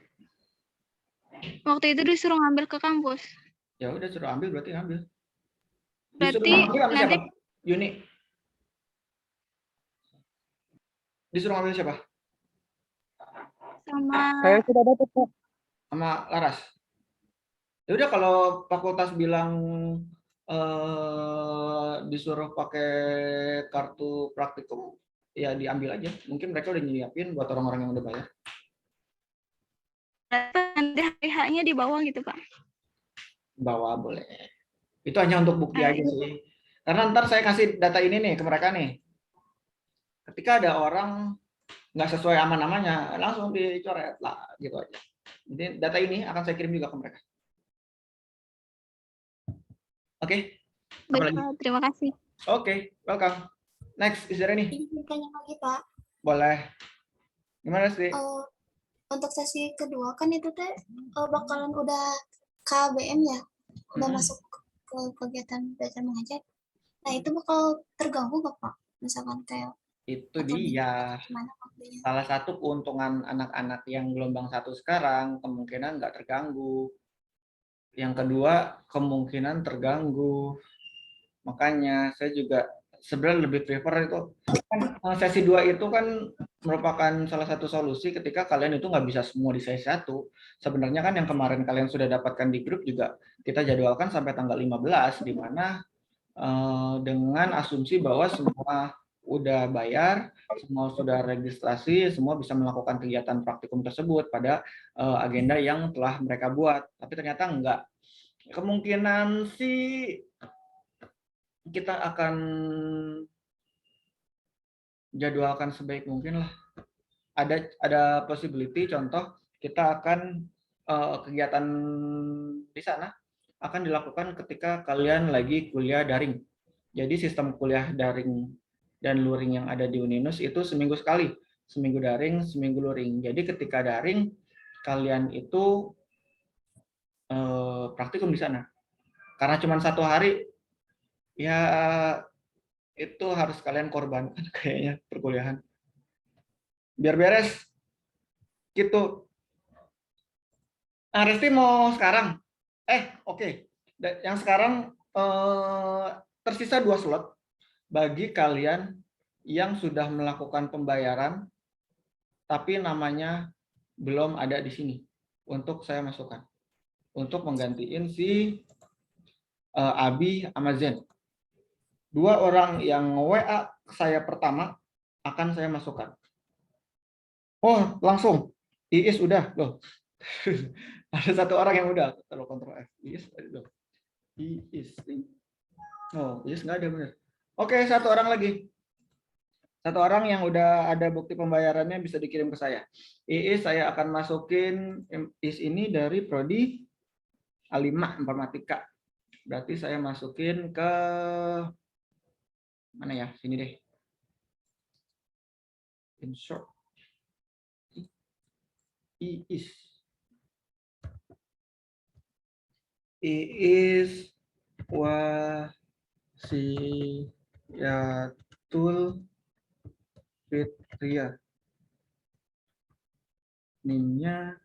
Waktu itu disuruh ngambil ke kampus. Ya udah suruh ambil berarti ngambil. Berarti nanti siapa? Yuni. Disuruh ngambil siapa? Sama Saya sudah dapat, Pak. Sama Laras. Ya udah kalau fakultas bilang disuruh pakai kartu praktikum, ya diambil aja. Mungkin mereka udah nyiapin buat orang-orang yang udah bayar. nanti hari-harinya di bawah gitu, Pak. Bawa boleh. Itu hanya untuk bukti aja sih. Karena ntar saya kasih data ini nih ke mereka nih. Ketika ada orang nggak sesuai sama namanya, langsung dicoret lah, gitu aja. Jadi data ini akan saya kirim juga ke mereka. Oke. Baik, terima kasih. Oke, welcome. Next, is there any? Izin tanya lagi, Pak. Boleh. Gimana sih? untuk sesi kedua kan itu teh bakalan udah KBM ya, udah masuk ke kegiatan belajar mengajar. Nah itu bakal terganggu gak Pak? Misalkan kayak Itu dia. gimana waktunya? Salah satu keuntungan anak-anak yang gelombang 1 sekarang kemungkinan nggak terganggu. Yang kedua kemungkinan terganggu. Makanya saya juga sebenarnya lebih prefer itu kan sesi 2 itu kan merupakan salah satu solusi ketika kalian itu nggak bisa semua di sesi 1. Sebenarnya kan yang kemarin kalian sudah dapatkan di grup juga kita jadwalkan sampai tanggal 15 di mana dengan asumsi bahwa semua udah bayar, semua sudah registrasi, semua bisa melakukan kegiatan praktikum tersebut pada agenda yang telah mereka buat. Tapi ternyata enggak. Kemungkinan sih kita akan jadwalkan sebaik mungkin lah. Ada possibility, contoh kita akan kegiatan di sana akan dilakukan ketika kalian lagi kuliah daring. Jadi sistem kuliah daring dan luring yang ada di Uninus itu seminggu sekali. Seminggu daring, seminggu luring. Jadi ketika daring, kalian itu praktikum di sana. Karena cuma 1 hari, ya itu harus kalian korbankan kayaknya perkuliahan. Biar beres. Gitu. Resti mau sekarang? Oke. Yang sekarang tersisa 2 slot bagi kalian yang sudah melakukan pembayaran tapi namanya belum ada di sini untuk saya masukkan. Untuk menggantiin si Abi sama Zen. 2 orang yang WA saya pertama akan saya masukkan. Oh, langsung. Iis udah loh. Ada 1 orang yang udah. Taruh kontrol F. Iis loh. Iis. Oh, Iis nggak ada benar. Oke, 1 orang lagi. 1 orang yang udah ada bukti pembayarannya bisa dikirim ke saya. Iis saya akan masukin Iis ini dari prodi A5 informatika. Berarti saya masukin ke mana ya? Sini deh. Insert. Iis. Iis Wasiyatul Fitria. NIM-nya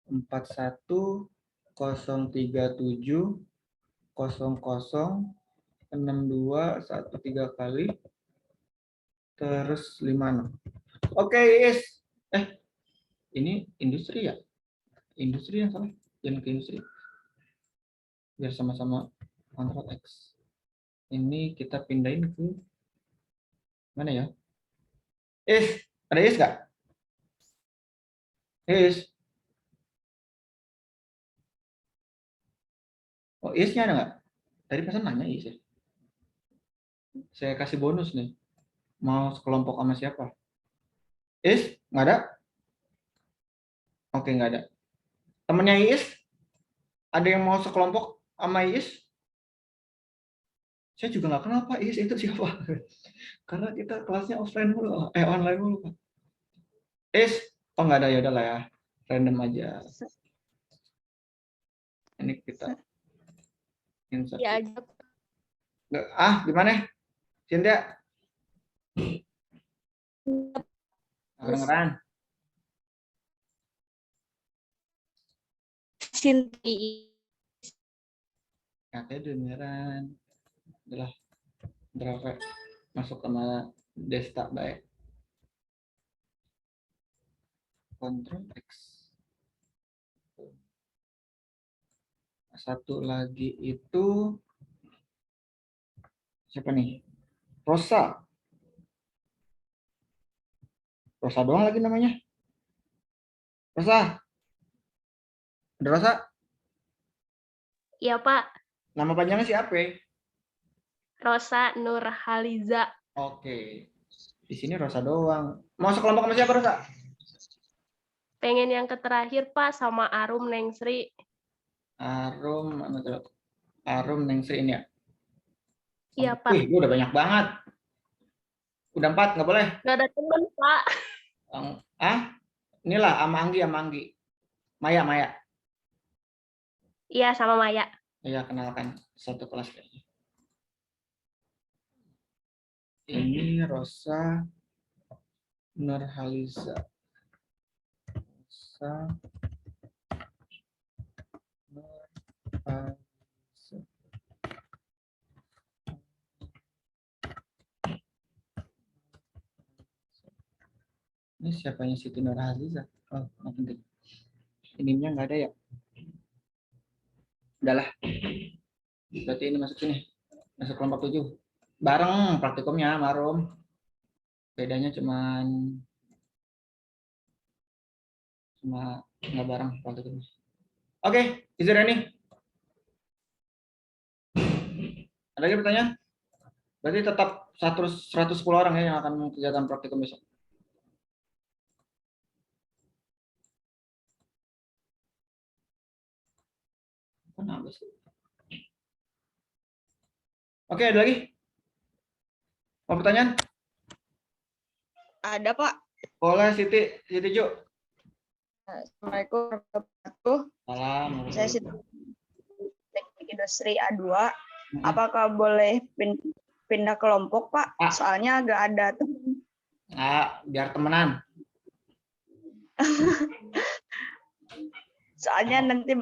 4107006213 kali terus 56. Oke, Iis. Ini industri ya? Industri yang salah. Jangan ke industri. Biar sama-sama Ctrl X. Ini kita pindahin ke mana ya? Iis, ada Iis nggak? Iis. Oh, Iisnya ada nggak? Tadi pesan nanya Iis ya. Saya kasih bonus nih. Mau sekelompok sama siapa? Iis, nggak ada? Oke, nggak ada. Temennya Iis? Ada yang mau sekelompok sama Iis? Saya juga nggak kenal Pak Iis itu siapa. Karena kita kelasnya offline mulu, online mulu Pak. Iis, oh nggak ada, ya udahlah ya. Random aja. Ini kita insert. Ya aja. Gimana? Cynthia? Kedengeran? Katanya dengeran. Udah berapa? Masuk sama Desta baik. Ctrl X. 1 lagi itu siapa nih? Rosa. Rosa doang lagi namanya. Rosa. Ada Rosa? Iya, Pak. Nama panjangnya siapa? Rosa Nurhaliza. Oke. Di sini Rosa doang. Mau sekelompok sama siapa, Rosa? Pengen yang terakhir, Pak, sama Arum Neng Sri. Arum, mana tuh? Arum Neng Sri ini ya? Iya, Pak. Wih, udah banyak banget. Udah 4, nggak boleh? Nggak ada teman, Pak. inilah sama Anggi. Maya. Iya, sama Maya. Iya, kenalkan satu kelas kayaknya. Ini Rosa Nurhaliza. Rosa Nurhaliza. Ini siapanya Siti Nurhaliza? Oh, penting. Ininya nggak ada ya? Udahlah. Berarti ini masuk sini. Masuk kelompok 7. Bareng praktikumnya, Marum. Bedanya cuma nggak bareng praktikumnya. Oke, is there any? Ada lagi pertanyaan? Berarti tetap 110 orang ya yang akan kegiatan praktikum besok. Kenapa sih? Oke, ada lagi? Mau pertanyaan? Ada, Pak. Boleh, Siti Jo. Assalamualaikum warahmatullahi wabarakatuh. Salam. Saya Siti Teknik Industri A2. Apakah boleh pindah kelompok, Pak? Soalnya agak ada teman. Biar temenan. Soalnya nanti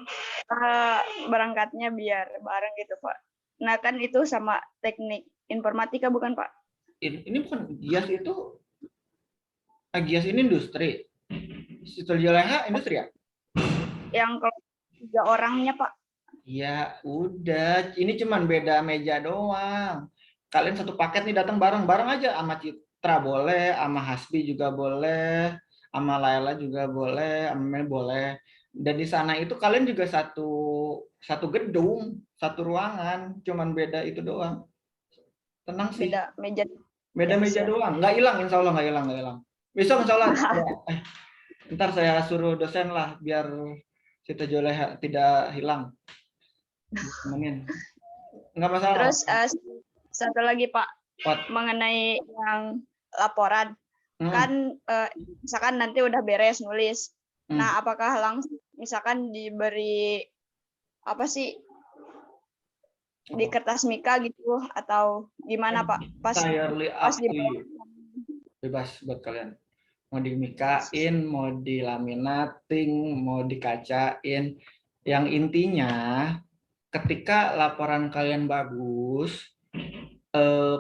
berangkatnya biar bareng gitu, Pak. Nah, kan itu sama teknik informatika bukan, Pak? Ini bukan GIAS itu. GIAS ini industri. Situ Joleha industri ya? Yang kalau 3 orangnya, Pak. Ya, udah. Ini cuman beda meja doang. Kalian satu paket nih datang bareng-bareng aja. Sama Citra boleh, sama Hasbi juga boleh, sama Laila juga boleh, sama Mel boleh. Dan di sana itu kalian juga satu gedung, satu ruangan, cuman beda itu doang. Tenang sih. Beda meja doang. Nggak hilang, insya Allah nggak hilang. Besok insya Allah. Ntar saya suruh dosen lah biar Siti Joleha tidak hilang. Temenin. Nggak masalah. Terus satu lagi, Pak, mengenai yang laporan. Kan misalkan nanti udah beres nulis. Nah, apakah langsung misalkan diberi apa sih di kertas mika gitu atau gimana, Pak? Pas bebas buat kalian. Mau dimikain, mau dilaminating, mau dikacain. Yang intinya ketika laporan kalian bagus,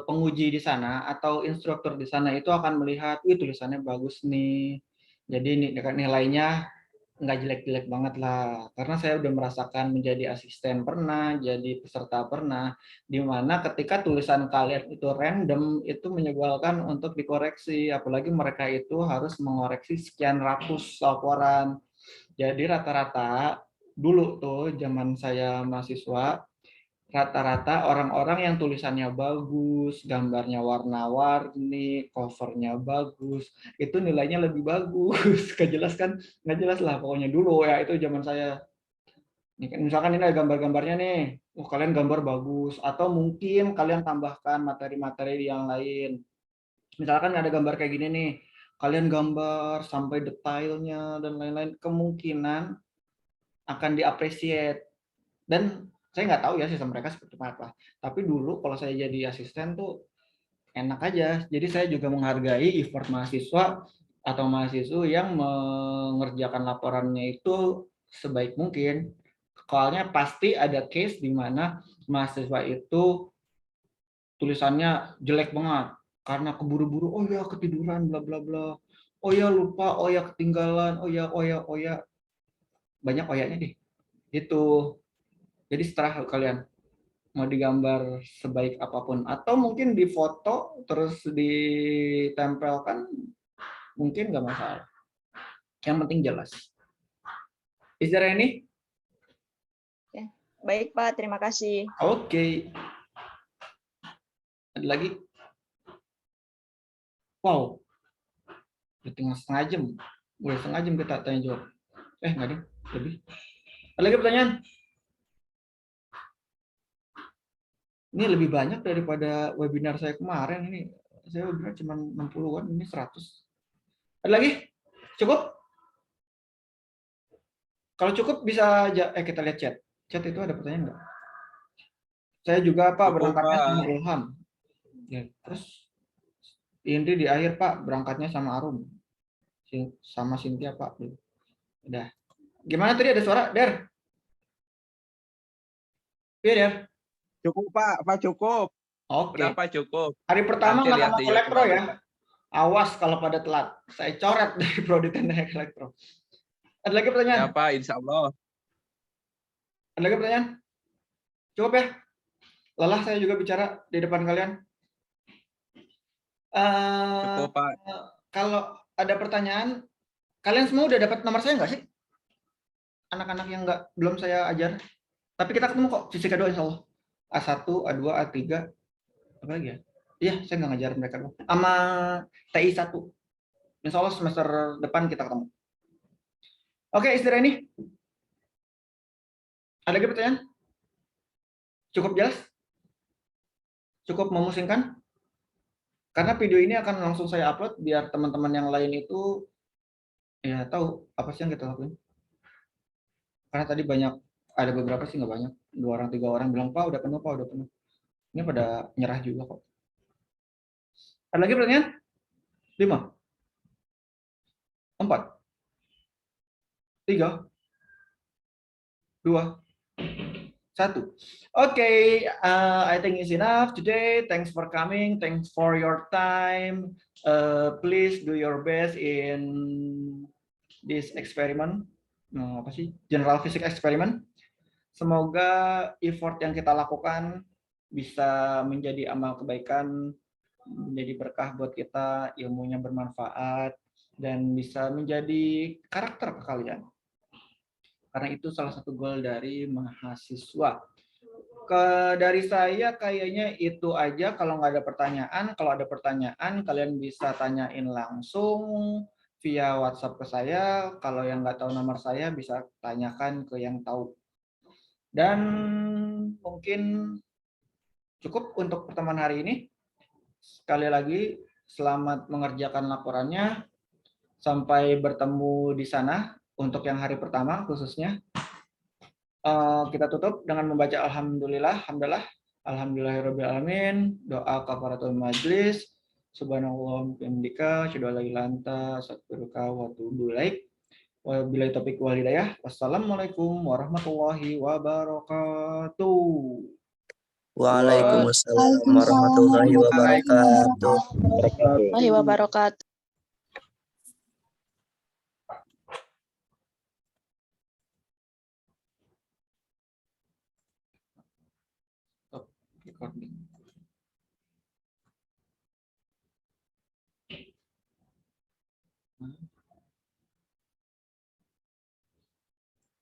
penguji di sana atau instruktur di sana itu akan melihat, tulisannya bagus nih. Jadi nilainya nggak jelek-jelek banget lah. Karena saya udah merasakan menjadi asisten pernah, jadi peserta pernah, di mana ketika tulisan kalian itu random, itu menyebalkan untuk dikoreksi. Apalagi mereka itu harus mengoreksi sekian ratus laporan. Jadi rata-rata dulu tuh zaman saya mahasiswa, rata-rata orang-orang yang tulisannya bagus, gambarnya warna-warni, covernya bagus, itu nilainya lebih bagus. Nggak jelas lah pokoknya dulu ya, itu zaman saya. Misalkan ini ada gambar-gambarnya nih, kalian gambar bagus, atau mungkin kalian tambahkan materi-materi yang lain. Misalkan ada gambar kayak gini nih, kalian gambar sampai detailnya dan lain-lain, kemungkinan akan diapresiasi. Dan saya nggak tahu ya sistem mereka seperti apa. Tapi dulu kalau saya jadi asisten tuh enak aja. Jadi saya juga menghargai effort mahasiswa atau mahasiswa yang mengerjakan laporannya itu sebaik mungkin. Soalnya pasti ada case di mana mahasiswa itu tulisannya jelek banget karena keburu-buru. Oh ya ketiduran, bla bla bla. Oh ya lupa, oh ya ketinggalan, oh ya. Banyak oyanya deh. Itu. Jadi setelah kalian mau digambar sebaik apapun atau mungkin difoto terus ditempelkan mungkin nggak masalah. Yang penting jelas. Is there any? Ya, baik Pak, terima kasih. Oke. Ada lagi? Wow. Udah tinggal setengah jam. Udah setengah jam kita tanya jawab. Nggak ada, lebih. Ada lagi pertanyaan? Ini lebih banyak daripada webinar saya kemarin. Ini saya webinar cuma 60-an, ini 100. Ada lagi? Cukup? Kalau cukup bisa kita lihat chat. Chat itu ada pertanyaan nggak? Saya juga Pak berangkatnya sama Ilham. Ya, terus Indri di akhir Pak berangkatnya sama Arum. Sama Cynthia Pak. Udah. Gimana tadi ada suara, Der? Iya, Der. Cukup Pak cukup. Oke. Udah Pak cukup. Hari pertama Nanti nggak lihat masuk di elektro YouTube ya. Awas kalau pada telat. Saya coret dari prodi teknik elektro. Ada lagi pertanyaan? Ya Pak, insya Allah. Ada lagi pertanyaan? Cukup ya? Lelah saya juga bicara di depan kalian. Cukup Pak. Kalau ada pertanyaan, kalian semua udah dapat nomor saya nggak sih? Anak-anak yang belum saya ajar. Tapi kita ketemu kok fisika 2 insya Allah. A1, A2, A3, apa lagi ya? Iya, saya nggak ngajar mereka dong. Sama TI 1. Insya Allah semester depan kita ketemu. Oke, istirahat ini. Ada lagi pertanyaan? Cukup jelas? Cukup memusingkan? Karena video ini akan langsung saya upload biar teman-teman yang lain itu ya tahu apa sih yang kita lakuin. Karena tadi ada beberapa sih nggak banyak, 2 orang 3 orang bilang Pak udah penuh Pak udah penuh. Ini pada nyerah juga kok. Ada lagi pertanyaan? 5, 4, 3, 2, 1. Okay, I think it's enough today. Thanks for coming. Thanks for your time. Please do your best in this experiment. Apa sih? General Physics experiment. Semoga effort yang kita lakukan bisa menjadi amal kebaikan, menjadi berkah buat kita, ilmunya bermanfaat, dan bisa menjadi karakter ke kalian. Karena itu salah satu goal dari mahasiswa. Dari saya kayaknya itu aja. Kalau nggak ada pertanyaan, kalau ada pertanyaan kalian bisa tanyain langsung via WhatsApp ke saya. Kalau yang nggak tahu nomor saya bisa tanyakan ke yang tahu. Dan mungkin cukup untuk pertemuan hari ini. Sekali lagi selamat mengerjakan laporannya. Sampai bertemu di sana untuk yang hari pertama khususnya. Kita tutup dengan membaca alhamdulillah, alhamdulillahirabbil alamin, doa kafaratul majlis, subhanallah bihamdika, asyhadu an la ilaha illa anta, astaghfiruka wa atubu ilaik. Wabillahi taufiq wal hidayah. Wassalamualaikum warahmatullahi wabarakatuh. Waalaikumsalam warahmatullahi wabarakatuh. Warahmatullahi wabarakatuh. Recording.